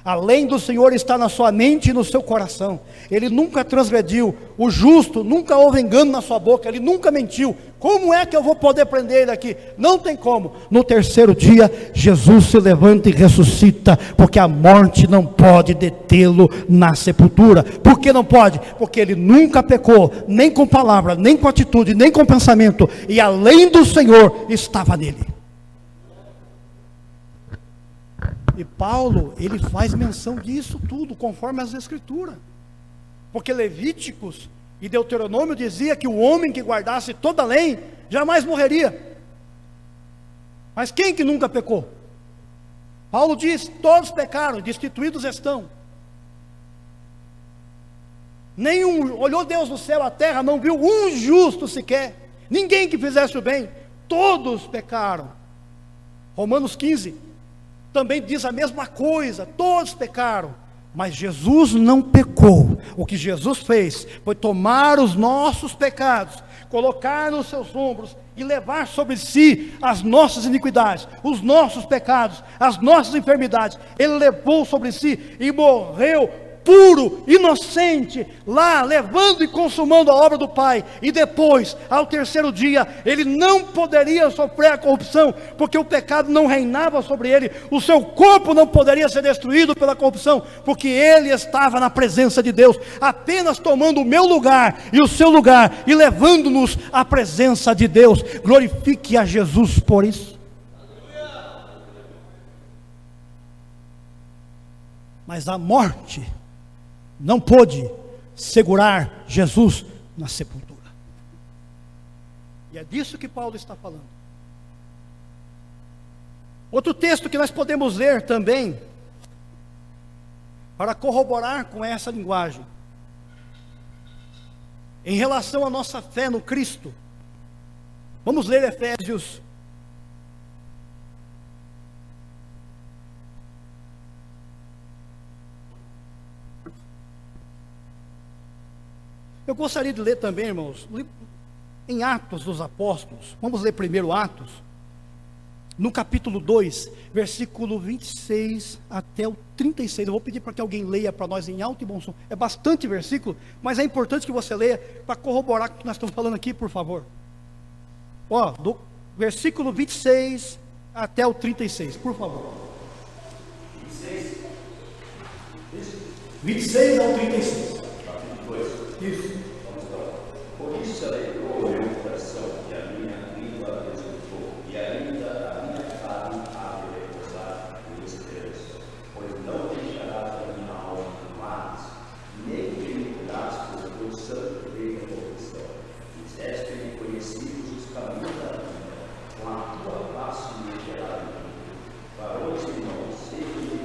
Além do Senhor está na sua mente e no seu coração. Ele nunca transgrediu. O justo, nunca houve engano na sua boca. Ele nunca mentiu. Como é que eu vou poder prender ele aqui? Não tem como. No terceiro dia, Jesus se levanta e ressuscita, porque a morte não pode detê-lo na sepultura. Por que não pode? Porque ele nunca pecou, nem com palavra, nem com atitude, nem com pensamento. E além do Senhor estava nele. E Paulo, ele faz menção disso tudo, conforme as Escrituras. Porque Levíticos e Deuteronômio dizia que o homem que guardasse toda a lei jamais morreria. Mas quem que nunca pecou? Paulo diz: todos pecaram, destituídos estão. Nenhum, olhou Deus no céu, a terra, não viu um justo sequer, ninguém que fizesse o bem, todos pecaram. Romanos 15 também diz a mesma coisa, todos pecaram, mas Jesus não pecou. O que Jesus fez foi tomar os nossos pecados, colocar nos seus ombros e levar sobre si as nossas iniquidades, os nossos pecados, as nossas enfermidades. Ele levou sobre si e morreu puro, inocente, lá, levando e consumando a obra do Pai. E depois, ao terceiro dia, ele não poderia sofrer a corrupção, porque o pecado não reinava sobre ele. O seu corpo não poderia ser destruído pela corrupção, porque ele estava na presença de Deus, apenas tomando o meu lugar e o seu lugar, e levando-nos à presença de Deus. Glorifique a Jesus por isso. Mas a morte não pôde segurar Jesus na sepultura. E é disso que Paulo está falando. Outro texto que nós podemos ler também, para corroborar com essa linguagem, em relação à nossa fé no Cristo. Vamos ler Efésios. Eu gostaria de ler também, irmãos, em Atos dos Apóstolos. Vamos ler primeiro Atos, no capítulo 2, versículo 26 até o 36. Eu vou pedir para que alguém leia para nós em alto e bom som. É bastante versículo, mas é importante que você leia para corroborar o que nós estamos falando aqui, por favor. Ó, do versículo 26 até o 36, por favor. 26 ao 36. Isso. Por isso alegrou o meu coração, e a minha língua exultou, e ainda a minha carne há de repousar em esperança, pois não deixarás a minha alma em males, nem permitirás que o teu santo veja corrupção. Fizeste-me conhecidos os caminhos da vida, com a tua face me geraram. Varões irmãos, sejam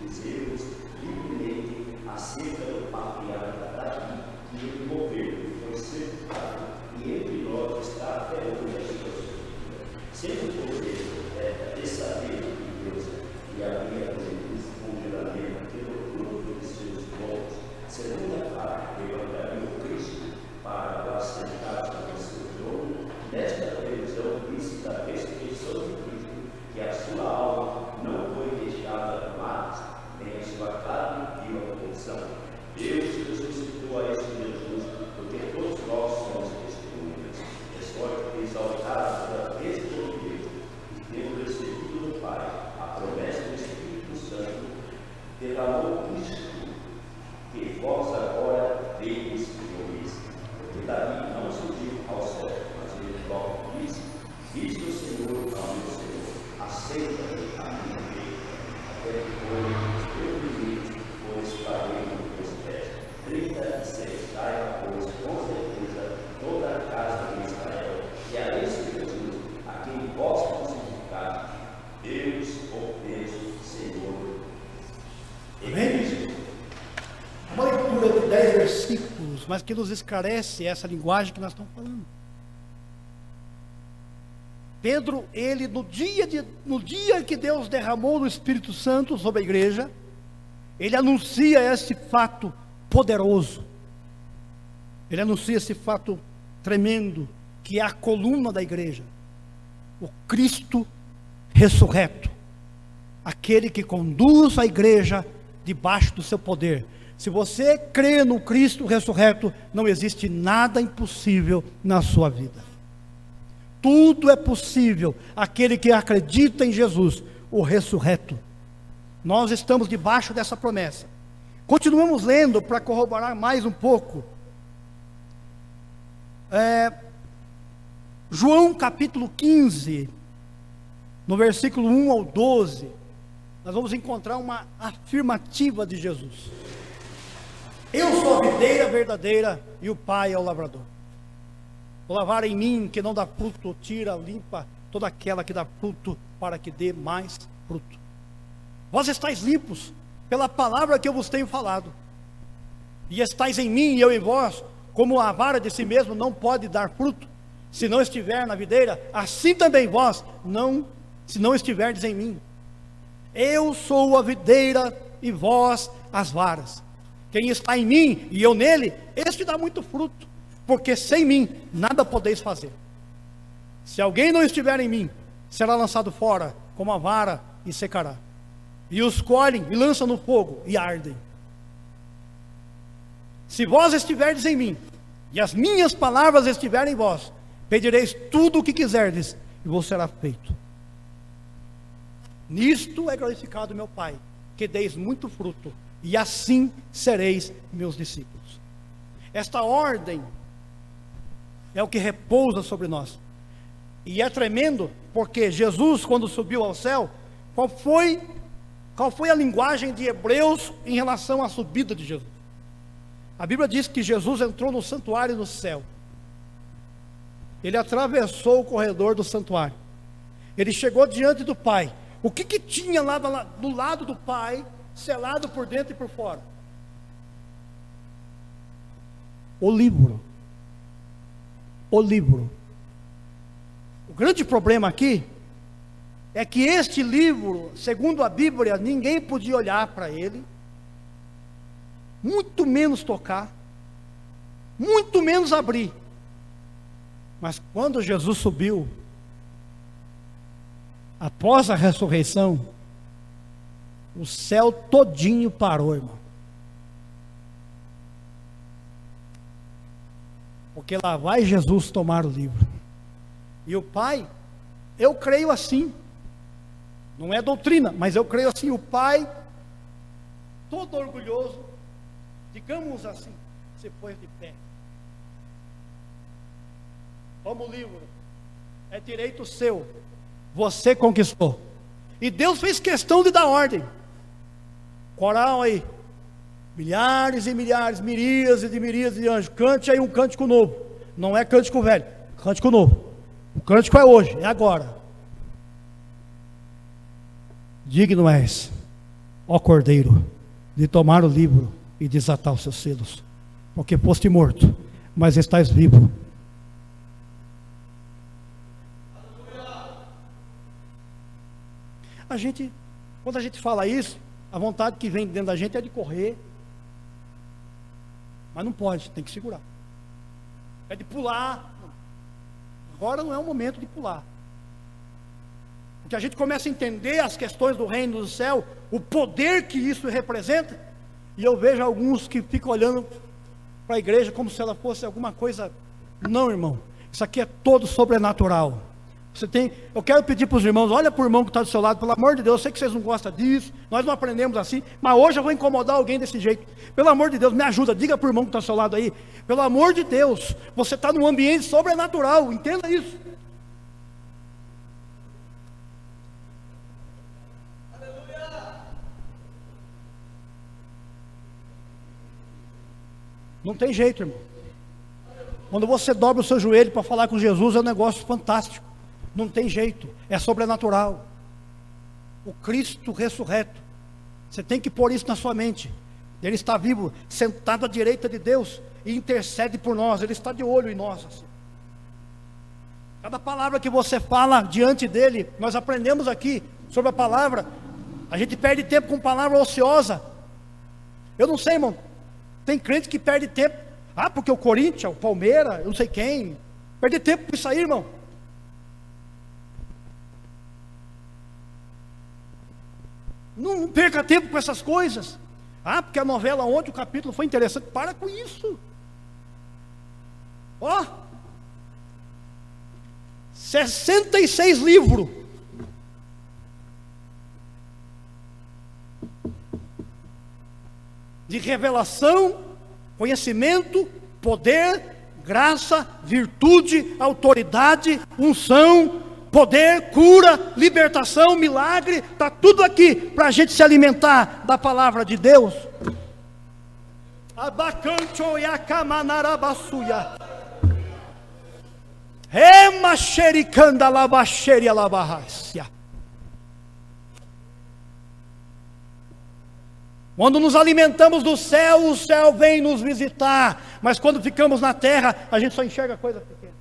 dizemos livremente acerca do patriarca Davi, que ele morreu, foi sepultado, e entre nós está até hoje a sua sepultura. Sendo, pois, ele de saber que Deus e havia com juramento pelo fruto de seus dons, segundo a carne, levantaria o Cristo para o assentar sobre o seu trono. Nesta previsão disse da ressurreição de Cristo, que a sua alma não foi deixada no mar, nem a sua carne viu a corrupção. Deus ressuscitou a este Jesus, porque todos nós somos testemunhas. É exaltado pela vez por Deus, e tendo recebido do Pai a promessa do Espírito Santo, derramou isto, que vós agora veis e ouvis. Porque Davi não subiu ao céu, mas ele próprio disse: Diz o Senhor ao meu Senhor, aceita-me a minha vida, até que foi os teus limites, pois parei no teus pés. 36. Saiba, pois, com certeza, toda a casa de Israel, e a esse Jesus, a quem vós crucificaste, Deus, o Deus, Senhor. Amém? Uma leitura de 10 versículos, mas que nos esclarece essa linguagem que nós estamos falando. Pedro, ele no dia que Deus derramou o Espírito Santo sobre a igreja, ele anuncia esse fato poderoso. Ele anuncia esse fato tremendo, que é a coluna da igreja, o Cristo ressurreto, aquele que conduz a igreja debaixo do seu poder. Se você crê no Cristo ressurreto, não existe nada impossível na sua vida. Tudo é possível aquele que acredita em Jesus, o ressurreto. Nós estamos debaixo dessa promessa. Continuamos lendo para corroborar mais um pouco. João capítulo 15, no versículo 1 ao 12. nós vamos encontrar uma afirmativa de Jesus. Eu sou a videira verdadeira e o Pai é o lavrador. O lavrar em mim que não dá fruto, tira, limpa toda aquela que dá fruto, para que dê mais fruto. Vós estáis limpos pela palavra que eu vos tenho falado, e estáis em mim e eu em vós, como a vara de si mesmo não pode dar fruto, se não estiver na videira, assim também vós, se não estiverdes em mim. Eu sou a videira e vós as varas. Quem está em mim e eu nele, este dá muito fruto, porque sem mim nada podeis fazer. Se alguém não estiver em mim, será lançado fora como a vara e secará. E os colhem e lançam no fogo e ardem. Se vós estiverdes em mim, e as minhas palavras estiverem em vós, pedireis tudo o que quiserdes, e vos será feito. Nisto é glorificado meu Pai, que deis muito fruto, e assim sereis meus discípulos. Esta ordem é o que repousa sobre nós. E é tremendo, porque Jesus, quando subiu ao céu, qual foi a linguagem de Hebreus em relação à subida de Jesus? A Bíblia diz que Jesus entrou no santuário no céu. Ele atravessou o corredor do santuário. Ele chegou diante do Pai. O que tinha lá do lado do Pai, selado por dentro e por fora? O livro. O livro. O grande problema aqui é que este livro, segundo a Bíblia, ninguém podia olhar para ele, muito menos tocar, muito menos abrir. Mas quando Jesus subiu, após a ressurreição, o céu todinho parou, irmão. Porque lá vai Jesus tomar o livro. E o Pai, eu creio assim, não é doutrina, mas eu creio assim, o Pai, todo orgulhoso, digamos assim, se pôs de pé. Toma o livro, é direito seu, você conquistou. E Deus fez questão de dar ordem. Coral aí, milhares e milhares, miríades de anjos, cante aí um cântico novo. Não é cântico velho, cântico novo. O cântico é hoje, é agora. Digno és, ó Cordeiro, de tomar o livro e desatar os seus selos, porque foste morto, mas estás vivo. Quando a gente fala isso, a vontade que vem dentro da gente é de correr, mas não pode, tem que segurar. É de pular. Agora não é o momento de pular. Porque a gente começa a entender as questões do reino do céu, o poder que isso representa, e eu vejo alguns que ficam olhando para a igreja como se ela fosse alguma coisa. Não, irmão, isso aqui é todo sobrenatural. Eu quero pedir para os irmãos, olha para o irmão que está do seu lado, pelo amor de Deus, eu sei que vocês não gostam disso, nós não aprendemos assim, mas hoje eu vou incomodar alguém desse jeito. Pelo amor de Deus, me ajuda, diga para o irmão que está do seu lado aí, pelo amor de Deus, você está num ambiente sobrenatural, entenda isso. Não tem jeito, irmão. Quando você dobra o seu joelho para falar com Jesus, é um negócio fantástico. Não tem jeito, é sobrenatural. O Cristo ressurreto, você tem que pôr isso na sua mente. Ele está vivo, sentado à direita de Deus, e intercede por nós. Ele está de olho em nós assim. Cada palavra que você fala diante dele, nós aprendemos aqui sobre a palavra. A gente perde tempo com palavra ociosa. Eu não sei, irmão, tem crente que perde tempo, porque o Corinthians, o Palmeiras, eu não sei quem, perde tempo com isso aí, irmão. Não perca tempo com essas coisas. Porque a novela ontem, o capítulo foi interessante. Para com isso. 66 livros. De revelação, conhecimento, poder, graça, virtude, autoridade, unção, poder, cura, libertação, milagre, está tudo aqui para a gente se alimentar da palavra de Deus. Abacancho yakamanarabasuya. Remaxericanda labaxeria labarracia. Quando nos alimentamos do céu, o céu vem nos visitar. Mas quando ficamos na terra, a gente só enxerga coisa pequena.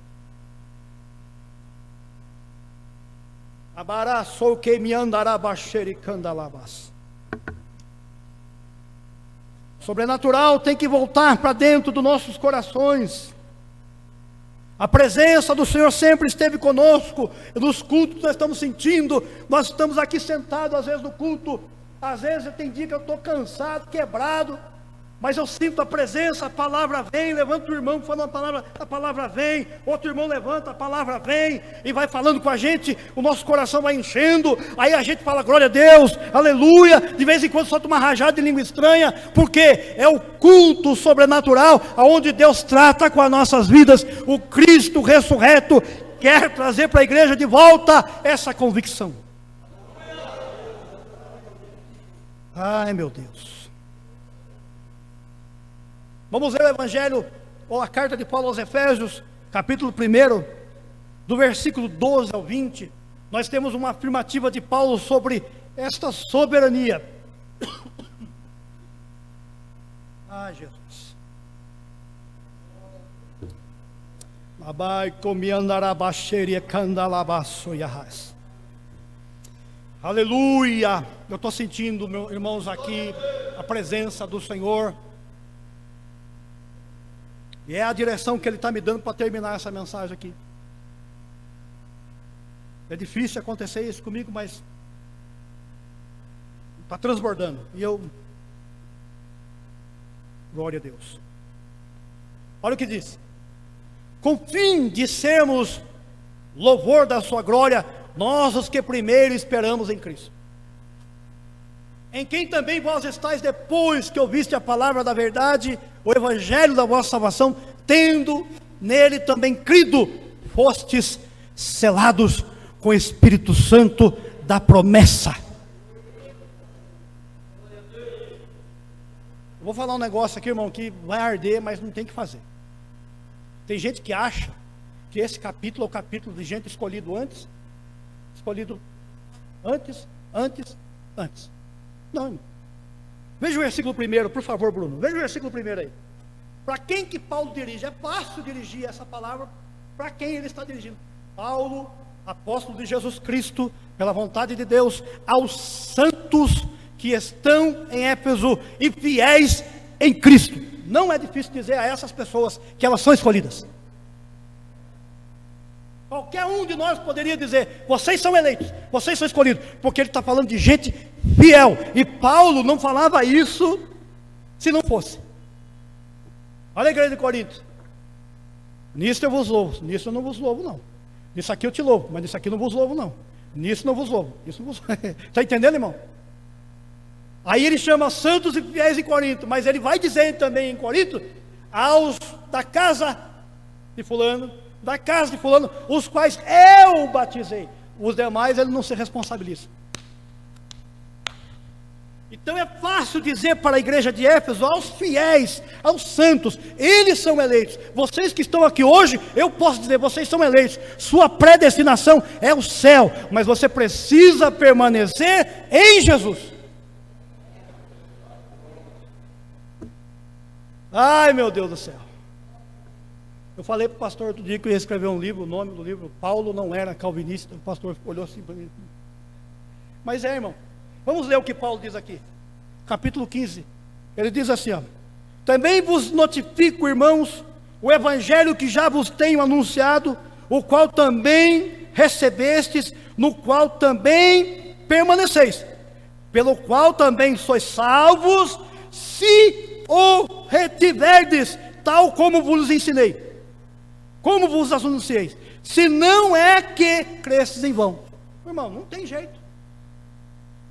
Abaraçou que me andará baxericanda labas. Sobrenatural tem que voltar para dentro dos nossos corações. A presença do Senhor sempre esteve conosco. Nos cultos nós estamos sentindo. Nós estamos aqui sentados às vezes no culto. Às vezes tem dia que eu estou cansado, quebrado, mas eu sinto a presença, a palavra vem, levanta o irmão falando a palavra vem, outro irmão levanta, a palavra vem, e vai falando com a gente, o nosso coração vai enchendo, aí a gente fala glória a Deus, aleluia, de vez em quando solta uma rajada de língua estranha, porque é o culto sobrenatural, onde Deus trata com as nossas vidas, o Cristo ressurreto quer trazer para a igreja de volta essa convicção. Ai meu Deus. Vamos ler o Evangelho, ou a carta de Paulo aos Efésios, capítulo 1, do versículo 12 ao 20. Nós temos uma afirmativa de Paulo sobre esta soberania. Ai Jesus. Abai comi andarabaxeria candalabaço yahas. Aleluia, eu estou sentindo, meus irmãos, aqui a presença do Senhor, e é a direção que Ele está me dando para terminar essa mensagem aqui. É difícil acontecer isso comigo, mas está transbordando, e eu, glória a Deus. Olha o que diz: com fim de sermos louvor da sua glória, nós os que primeiro esperamos em Cristo, em quem também vós estáis depois que ouviste a palavra da verdade, o evangelho da vossa salvação, tendo nele também crido, fostes selados com o Espírito Santo da promessa. Eu vou falar um negócio aqui, irmão, que vai arder, mas não tem que fazer. Tem gente que acha que esse capítulo é o capítulo de gente escolhido antes. Não, irmão. Veja o versículo 1, por favor, Bruno. Veja o versículo 1 aí. Para quem que Paulo dirige? É fácil dirigir essa palavra. Para quem ele está dirigindo? Paulo, apóstolo de Jesus Cristo, pela vontade de Deus, aos santos que estão em Éfeso e fiéis em Cristo. Não é difícil dizer a essas pessoas que elas são escolhidas. Qualquer um de nós poderia dizer: vocês são eleitos, vocês são escolhidos, porque ele está falando de gente fiel. E Paulo não falava isso se não fosse. Olha a igreja de Corinto: nisso eu vos louvo, nisso eu não vos louvo não. Nisso aqui eu te louvo, mas nisso aqui eu não vos louvo não. Nisso não vos louvo, isso não vos... Está entendendo, irmão? Aí ele chama santos e fiéis em Corinto, mas ele vai dizer também em Corinto aos da casa de fulano, da casa de fulano, os quais eu batizei. Os demais ele não se responsabiliza. Então é fácil dizer para a igreja de Éfeso, aos fiéis, aos santos, eles são eleitos. Vocês que estão aqui hoje, eu posso dizer, vocês são eleitos. Sua predestinação é o céu, mas você precisa permanecer em Jesus. Ai meu Deus do céu. Eu falei para o pastor outro dia que eu ia escrever um livro, o nome do livro, Paulo não era calvinista. O pastor olhou assim para mim. Mas irmão, vamos ler o que Paulo diz aqui. Capítulo 15. Ele diz assim, ó: também vos notifico, irmãos, o evangelho que já vos tenho anunciado, o qual também recebestes, no qual também permaneceis, pelo qual também sois salvos, se o retiverdes, tal como vos ensinei. Como vos anunciei? Se não é que cresces em vão. Irmão, não tem jeito.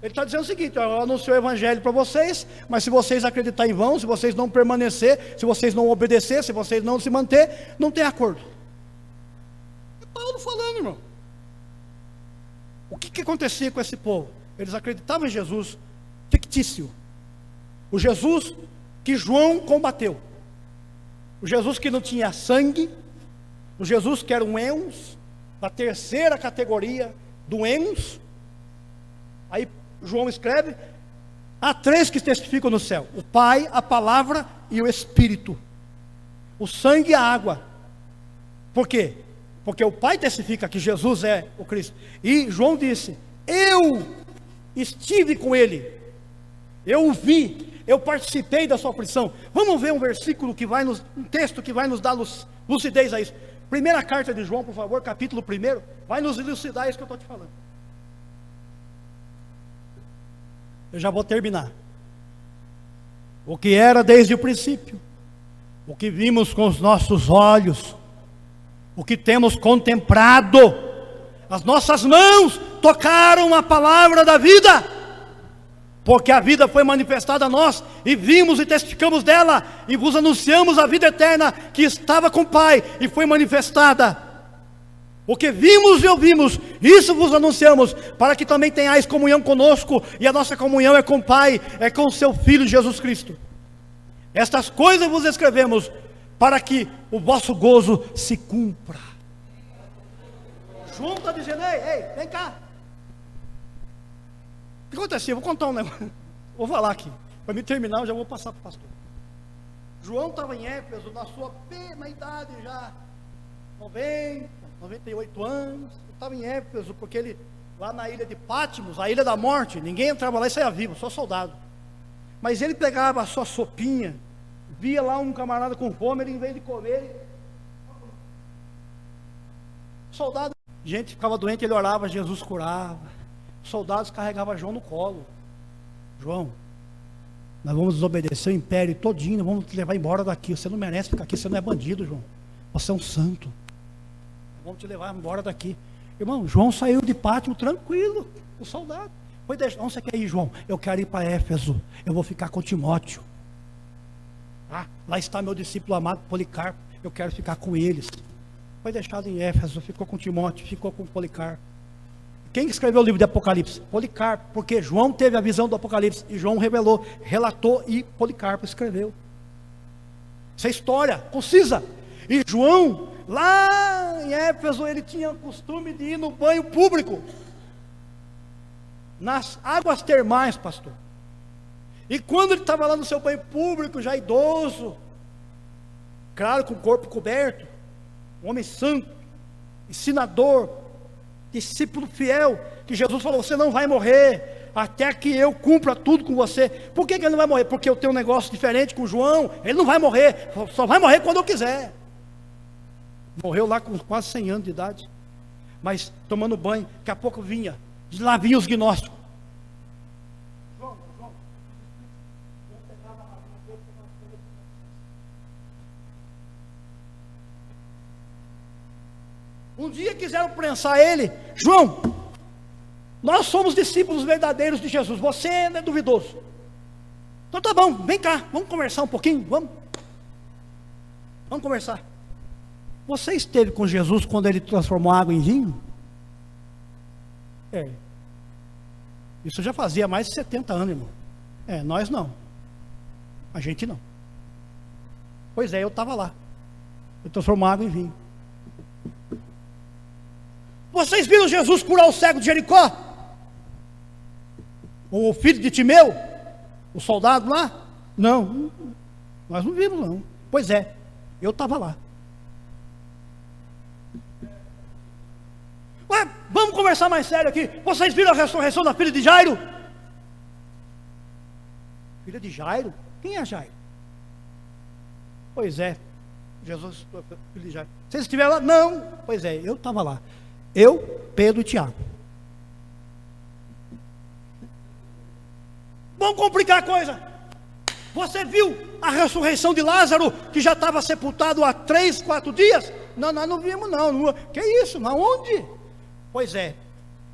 Ele está dizendo o seguinte: eu anuncio o evangelho para vocês, mas se vocês acreditarem em vão, se vocês não permanecer, se vocês não obedecer, se vocês não se manter, não tem acordo. É Paulo falando, irmão. O que acontecia com esse povo? Eles acreditavam em Jesus fictício. O Jesus que João combateu. O Jesus que não tinha sangue. O Jesus que era um ens, da terceira categoria do ens. Aí João escreve: há três que testificam no céu: o Pai, a Palavra e o Espírito. O sangue e a água. Por quê? Porque o Pai testifica que Jesus é o Cristo. E João disse: eu estive com ele, eu o vi, eu participei da sua aflição. Vamos ver um versículo que vai nos, um texto que vai nos dar lucidez a isso. Primeira carta de João, por favor, capítulo 1, vai nos elucidar isso que eu estou te falando. Eu já vou terminar. O que era desde o princípio, o que vimos com os nossos olhos, o que temos contemplado, as nossas mãos tocaram a palavra da vida, porque a vida foi manifestada a nós, e vimos e testificamos dela, e vos anunciamos a vida eterna que estava com o Pai, e foi manifestada. O que vimos e ouvimos, isso vos anunciamos, para que também tenhais comunhão conosco, e a nossa comunhão é com o Pai, é com o seu Filho Jesus Cristo. Estas coisas vos escrevemos, para que o vosso gozo se cumpra. João está dizendo: ei, vem cá. O que aconteceu? Vou contar um negócio. Vou falar aqui. Para me terminar, eu já vou passar para o pastor. João estava em Éfeso, na sua plena idade já, 98 anos. Estava em Éfeso, porque ele, lá na ilha de Patmos, a ilha da morte, ninguém entrava lá e saía vivo, só soldado. Mas ele pegava a sua sopinha, via lá um camarada com fome, ele, em vez de comer, soldado, gente ficava doente, ele orava, Jesus curava. Soldados carregavam João no colo. João, nós vamos desobedecer o império todinho, vamos te levar embora daqui. Você não merece ficar aqui, você não é bandido, João. Você é um santo. Vamos te levar embora daqui. Irmão, João saiu de Pátimo tranquilo, o soldado. Foi deixar, onde você quer ir, João? Eu quero ir para Éfeso, eu vou ficar com Timóteo. Lá está meu discípulo amado Policarpo, eu quero ficar com eles. Foi deixado em Éfeso, ficou com Timóteo, ficou com Policarpo. Quem escreveu o livro de Apocalipse? Policarpo, porque João teve a visão do Apocalipse, e João revelou, relatou, e Policarpo escreveu. Isso é história concisa. E João, lá em Éfeso, ele tinha o costume de ir no banho público, nas águas termais, pastor. E quando ele estava lá no seu banho público, já idoso, claro, com o corpo coberto, um homem santo, ensinador, discípulo fiel, que Jesus falou: você não vai morrer até que eu cumpra tudo com você. Por que ele não vai morrer? Porque eu tenho um negócio diferente com João. Ele não vai morrer, só vai morrer quando eu quiser. Morreu lá com quase 100 anos de idade, mas tomando banho. Daqui a pouco vinha, de lá vinham os gnósticos. Um dia quiseram prensar ele: João, nós somos discípulos verdadeiros de Jesus, você é duvidoso. Então tá bom, vem cá, vamos conversar um pouquinho, vamos conversar. Você esteve com Jesus quando ele transformou água em vinho? Isso já fazia mais de 70 anos, irmão. Nós não. A gente não. Pois é, eu estava lá. Ele transformou água em vinho. Vocês viram Jesus curar o cego de Jericó? O filho de Timeu? O soldado lá? Não, nós não vimos não. Pois é, eu estava lá. Ué, vamos conversar mais sério aqui. Vocês viram a ressurreição da filha de Jairo? Filha de Jairo? Quem é Jairo? Pois é, Jesus, filho de Jairo. Vocês estiveram lá? Não. Pois é, eu estava lá. Eu, Pedro e Tiago. Vamos complicar a coisa. Você viu a ressurreição de Lázaro, que já estava sepultado há 3, 4 dias? Não, nós não vimos não. Que isso? Aonde? Pois é,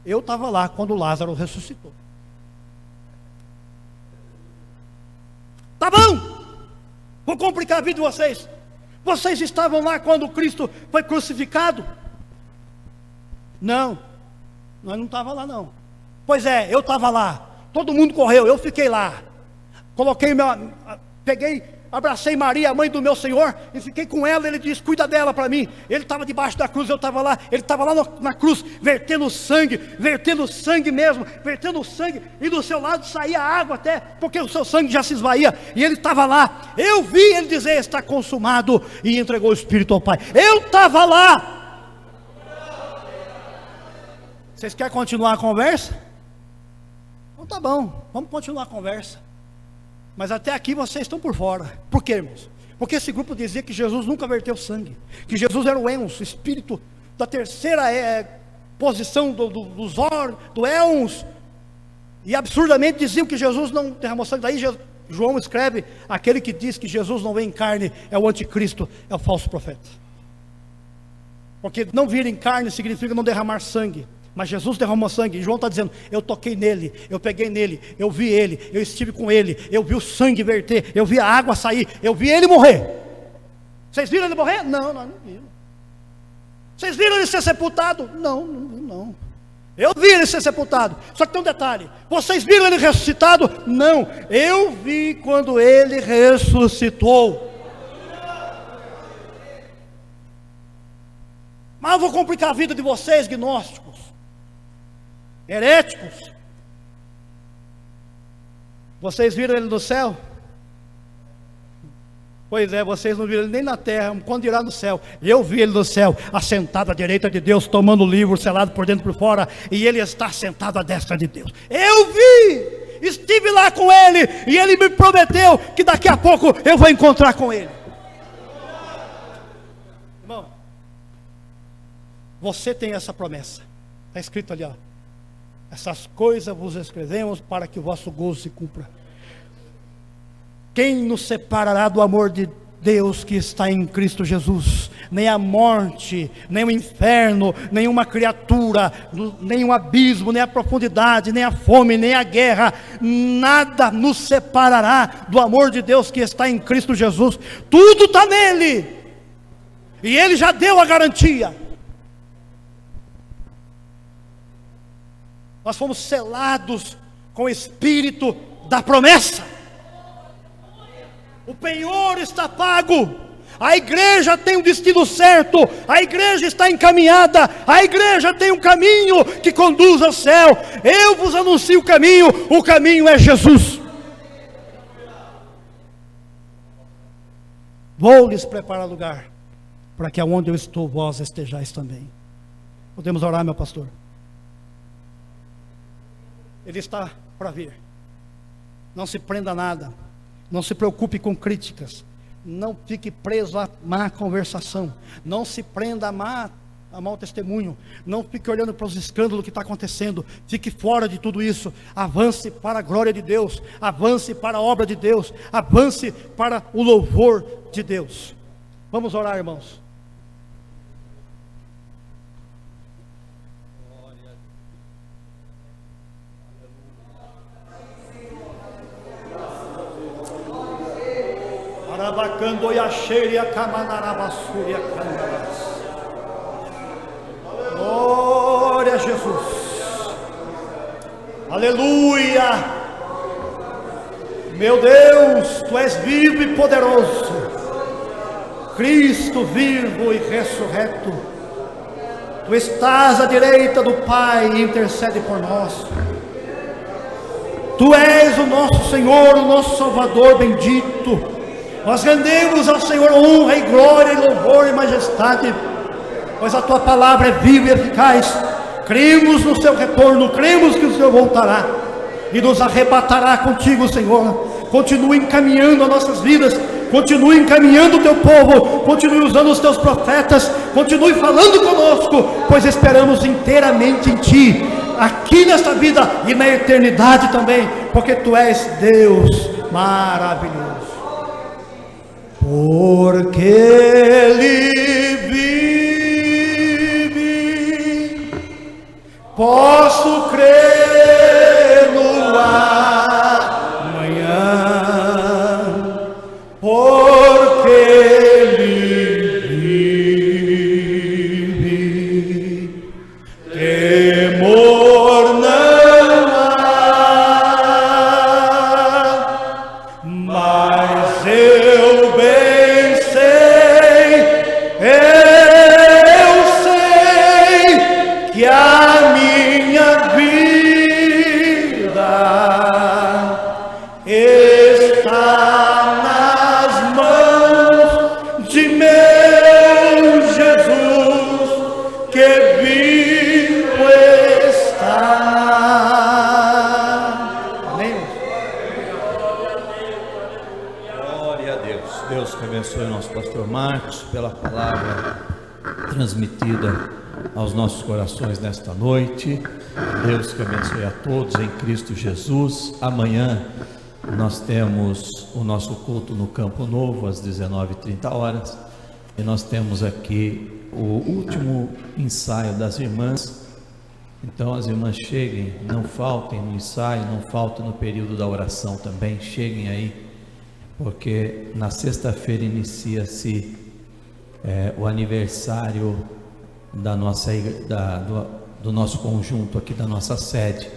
eu estava lá quando Lázaro ressuscitou. Tá bom, vou complicar a vida de vocês. Vocês estavam lá quando Cristo foi crucificado? Não, Nós não estávamos lá não. Pois é, eu estava lá. Todo mundo correu, eu fiquei lá. Abracei Maria, a mãe do meu Senhor, e fiquei com ela. Ele disse: cuida dela para mim. Ele estava debaixo da cruz, eu estava lá. Ele estava lá na cruz, vertendo sangue mesmo, vertendo sangue, e do seu lado saía água até, porque o seu sangue já se esvaía, e ele estava lá. Eu vi ele dizer: está consumado, e entregou o Espírito ao Pai. Eu estava lá. Vocês querem continuar a conversa? Então tá bom, vamos continuar a conversa. Mas até aqui vocês estão por fora. Por quê, irmãos? Porque esse grupo dizia que Jesus nunca verteu sangue, que Jesus era o Eons, o espírito da terceira posição do Eons, e absurdamente diziam que Jesus não derramou sangue. Daí João escreve: aquele que diz que Jesus não vem em carne é o anticristo, é o falso profeta. Porque não vir em carne significa não derramar sangue. Mas Jesus derramou sangue, e João está dizendo: eu toquei nele, eu peguei nele, eu vi ele, eu estive com ele, eu vi o sangue verter, eu vi a água sair, eu vi ele morrer. Vocês viram ele morrer? Não, nós não vimos. Vocês viram ele ser sepultado? Não. Eu vi ele ser sepultado. Só que tem um detalhe: vocês viram ele ressuscitado? Não, eu vi quando ele ressuscitou. Mas eu vou complicar a vida de vocês, gnósticos, heréticos. Vocês viram ele no céu? Pois é, vocês não viram ele nem na terra, quando irá no céu. Eu vi ele no céu, assentado à direita de Deus, tomando o livro, selado por dentro e por fora, e ele está sentado à destra de Deus. Eu vi, estive lá com ele, e ele me prometeu que daqui a pouco eu vou encontrar com ele. Irmão, você tem essa promessa, está escrito ali, ó: essas coisas vos escrevemos para que o vosso gozo se cumpra. Quem nos separará do amor de Deus que está em Cristo Jesus? Nem a morte, nem o inferno, nenhuma criatura, nem o abismo, nem a profundidade, nem a fome, nem a guerra, nada nos separará do amor de Deus que está em Cristo Jesus. Tudo está nele, e ele já deu a garantia. Nós fomos selados com o Espírito da promessa. O penhor está pago. A igreja tem um destino certo. A igreja está encaminhada. A igreja tem um caminho que conduz ao céu. Eu vos anuncio o caminho. O caminho é Jesus. Vou lhes preparar lugar, para que aonde eu estou, vós estejais também. Podemos orar, meu pastor? Ele está para vir. Não se prenda a nada. Não se preocupe com críticas. Não fique preso a má conversação. Não se prenda a mau testemunho. Não fique olhando para os escândalos que está acontecendo. Fique fora de tudo isso. Avance para a glória de Deus. Avance para a obra de Deus. Avance para o louvor de Deus. Vamos orar, irmãos. Glória a Jesus. Aleluia. Meu Deus, tu és vivo e poderoso, Cristo vivo e ressurreto. Tu estás à direita do Pai e intercede por nós. Tu és o nosso Senhor, o nosso Salvador bendito. Nós rendemos ao Senhor honra e glória e louvor e majestade, pois a tua palavra é viva e eficaz. Cremos no seu retorno, cremos que o Senhor voltará e nos arrebatará contigo, Senhor. Continue encaminhando as nossas vidas, continue encaminhando o teu povo, continue usando os teus profetas, continue falando conosco, pois esperamos inteiramente em ti, aqui nesta vida e na eternidade também, porque tu és Deus maravilhoso. Porque Ele vive, posso crer no amanhã. Porque Ele vive, temor. abençoe o nosso pastor Marcos pela palavra transmitida aos nossos corações nesta noite. Deus que abençoe a todos em Cristo Jesus. Amanhã nós temos o nosso culto no Campo Novo às 19h30 e nós temos aqui o último ensaio das irmãs. Então as irmãs cheguem, não faltem no ensaio, não faltem no período da oração também, cheguem aí, porque na sexta-feira inicia-se o aniversário da nossa do nosso conjunto aqui, da nossa sede,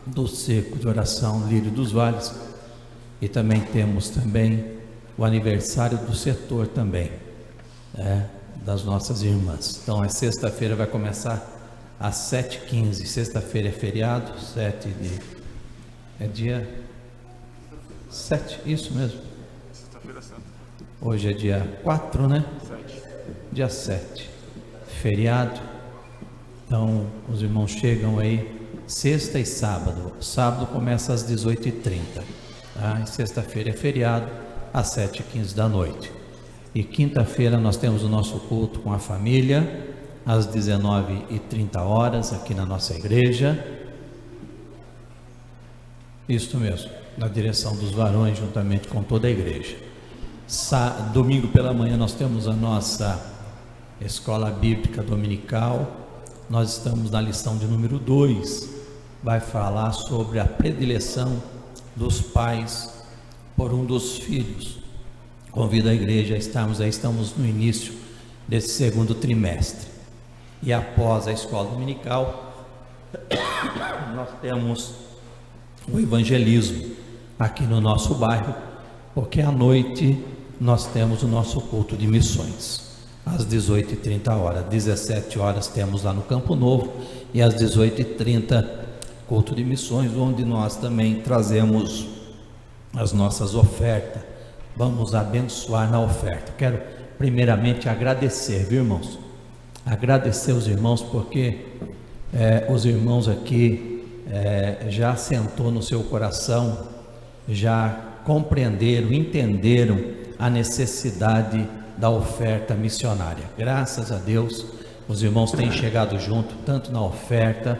do Cerco de Oração Lírio dos Vales, e também temos também o aniversário do setor também, das nossas irmãs. Então a sexta-feira vai começar às 7h15, sexta-feira é feriado, dia 7, isso mesmo. Sexta-feira Santa. Hoje é dia 4, né? 7. Dia 7, feriado. Então os irmãos chegam aí sexta e sábado. Sábado começa às 18h30, tá? E sexta-feira é feriado às 7h15 da noite. E quinta-feira nós temos o nosso culto com a família às 19h30 aqui na nossa igreja. Isso mesmo, na direção dos varões, juntamente com toda a igreja. Domingo pela manhã nós temos a nossa escola bíblica dominical. Nós estamos na lição de número 2, vai falar sobre a predileção dos pais por um dos filhos. Convido a igreja a estarmos aí, estamos no início desse segundo trimestre. E após a escola dominical, nós temos o evangelismo aqui no nosso bairro, porque à noite nós temos o nosso culto de missões, às 18h30, 17h temos lá no Campo Novo, e às 18h30 culto de missões, onde nós também trazemos as nossas ofertas. Vamos abençoar na oferta. Quero primeiramente agradecer, viu, irmãos? Agradecer os irmãos, porque os irmãos aqui já assentou no seu coração, já compreenderam, entenderam a necessidade da oferta missionária. Graças a Deus, os irmãos têm chegado junto, tanto na oferta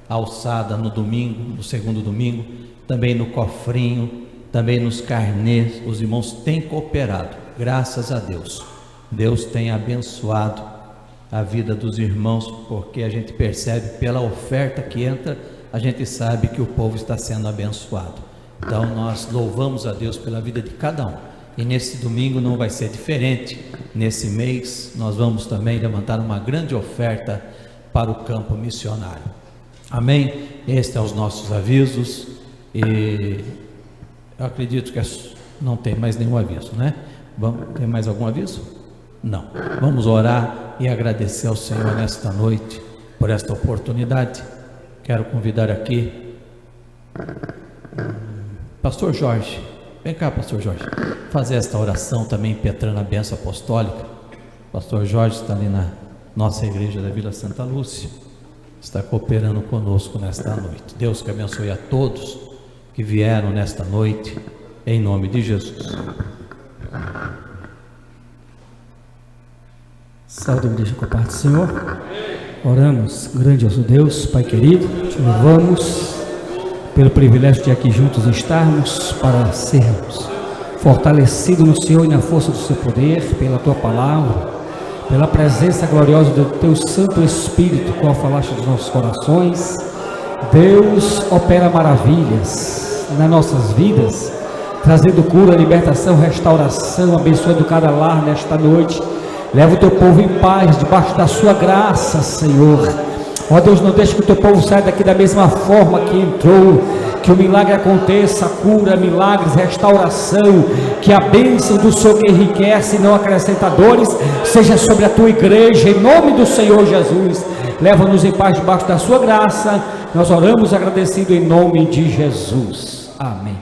alçada no domingo, no segundo domingo, também no cofrinho, também nos carnês. Os irmãos têm cooperado, graças a Deus. Deus tem abençoado a vida dos irmãos, porque a gente percebe pela oferta que entra, a gente sabe que o povo está sendo abençoado. Então nós louvamos a Deus pela vida de cada um, e nesse domingo não vai ser diferente. Nesse mês nós vamos também levantar uma grande oferta para o campo missionário. Amém? Estes são os nossos avisos, e eu acredito que não tem mais nenhum aviso, né? Tem mais algum aviso? Não. Vamos orar e agradecer ao Senhor nesta noite por esta oportunidade. Quero convidar aqui Pastor Jorge. Vem cá, Pastor Jorge, fazer esta oração também, impetrando a bênção apostólica. Pastor Jorge está ali na nossa igreja da Vila Santa Lúcia, está cooperando conosco nesta noite. Deus que abençoe a todos que vieram nesta noite, em nome de Jesus. Salve a igreja com a paz do Senhor. Oramos, grandioso Deus, Pai querido, te louvamos pelo privilégio de aqui juntos estarmos, para sermos fortalecidos no Senhor e na força do seu poder, pela tua palavra, pela presença gloriosa do teu Santo Espírito, qual falaste dos nossos corações. Deus opera maravilhas nas nossas vidas, trazendo cura, libertação, restauração, abençoando cada lar nesta noite. Leva o teu povo em paz, debaixo da sua graça, Senhor. Ó Deus, não deixe que o teu povo saia daqui da mesma forma que entrou. Que o milagre aconteça, cura, milagres, restauração. Que a bênção do Senhor que enriquece e não acrescenta dores seja sobre a tua igreja, em nome do Senhor Jesus. Leva-nos em paz debaixo da sua graça. Nós oramos agradecido em nome de Jesus. Amém.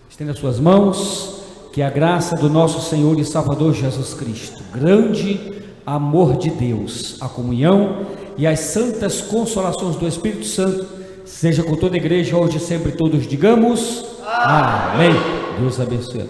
Estenda as suas mãos. Que a graça do nosso Senhor e Salvador Jesus Cristo, grande amor de Deus, a comunhão e as santas consolações do Espírito Santo seja com toda a igreja hoje e sempre. Todos digamos amém. Deus abençoe.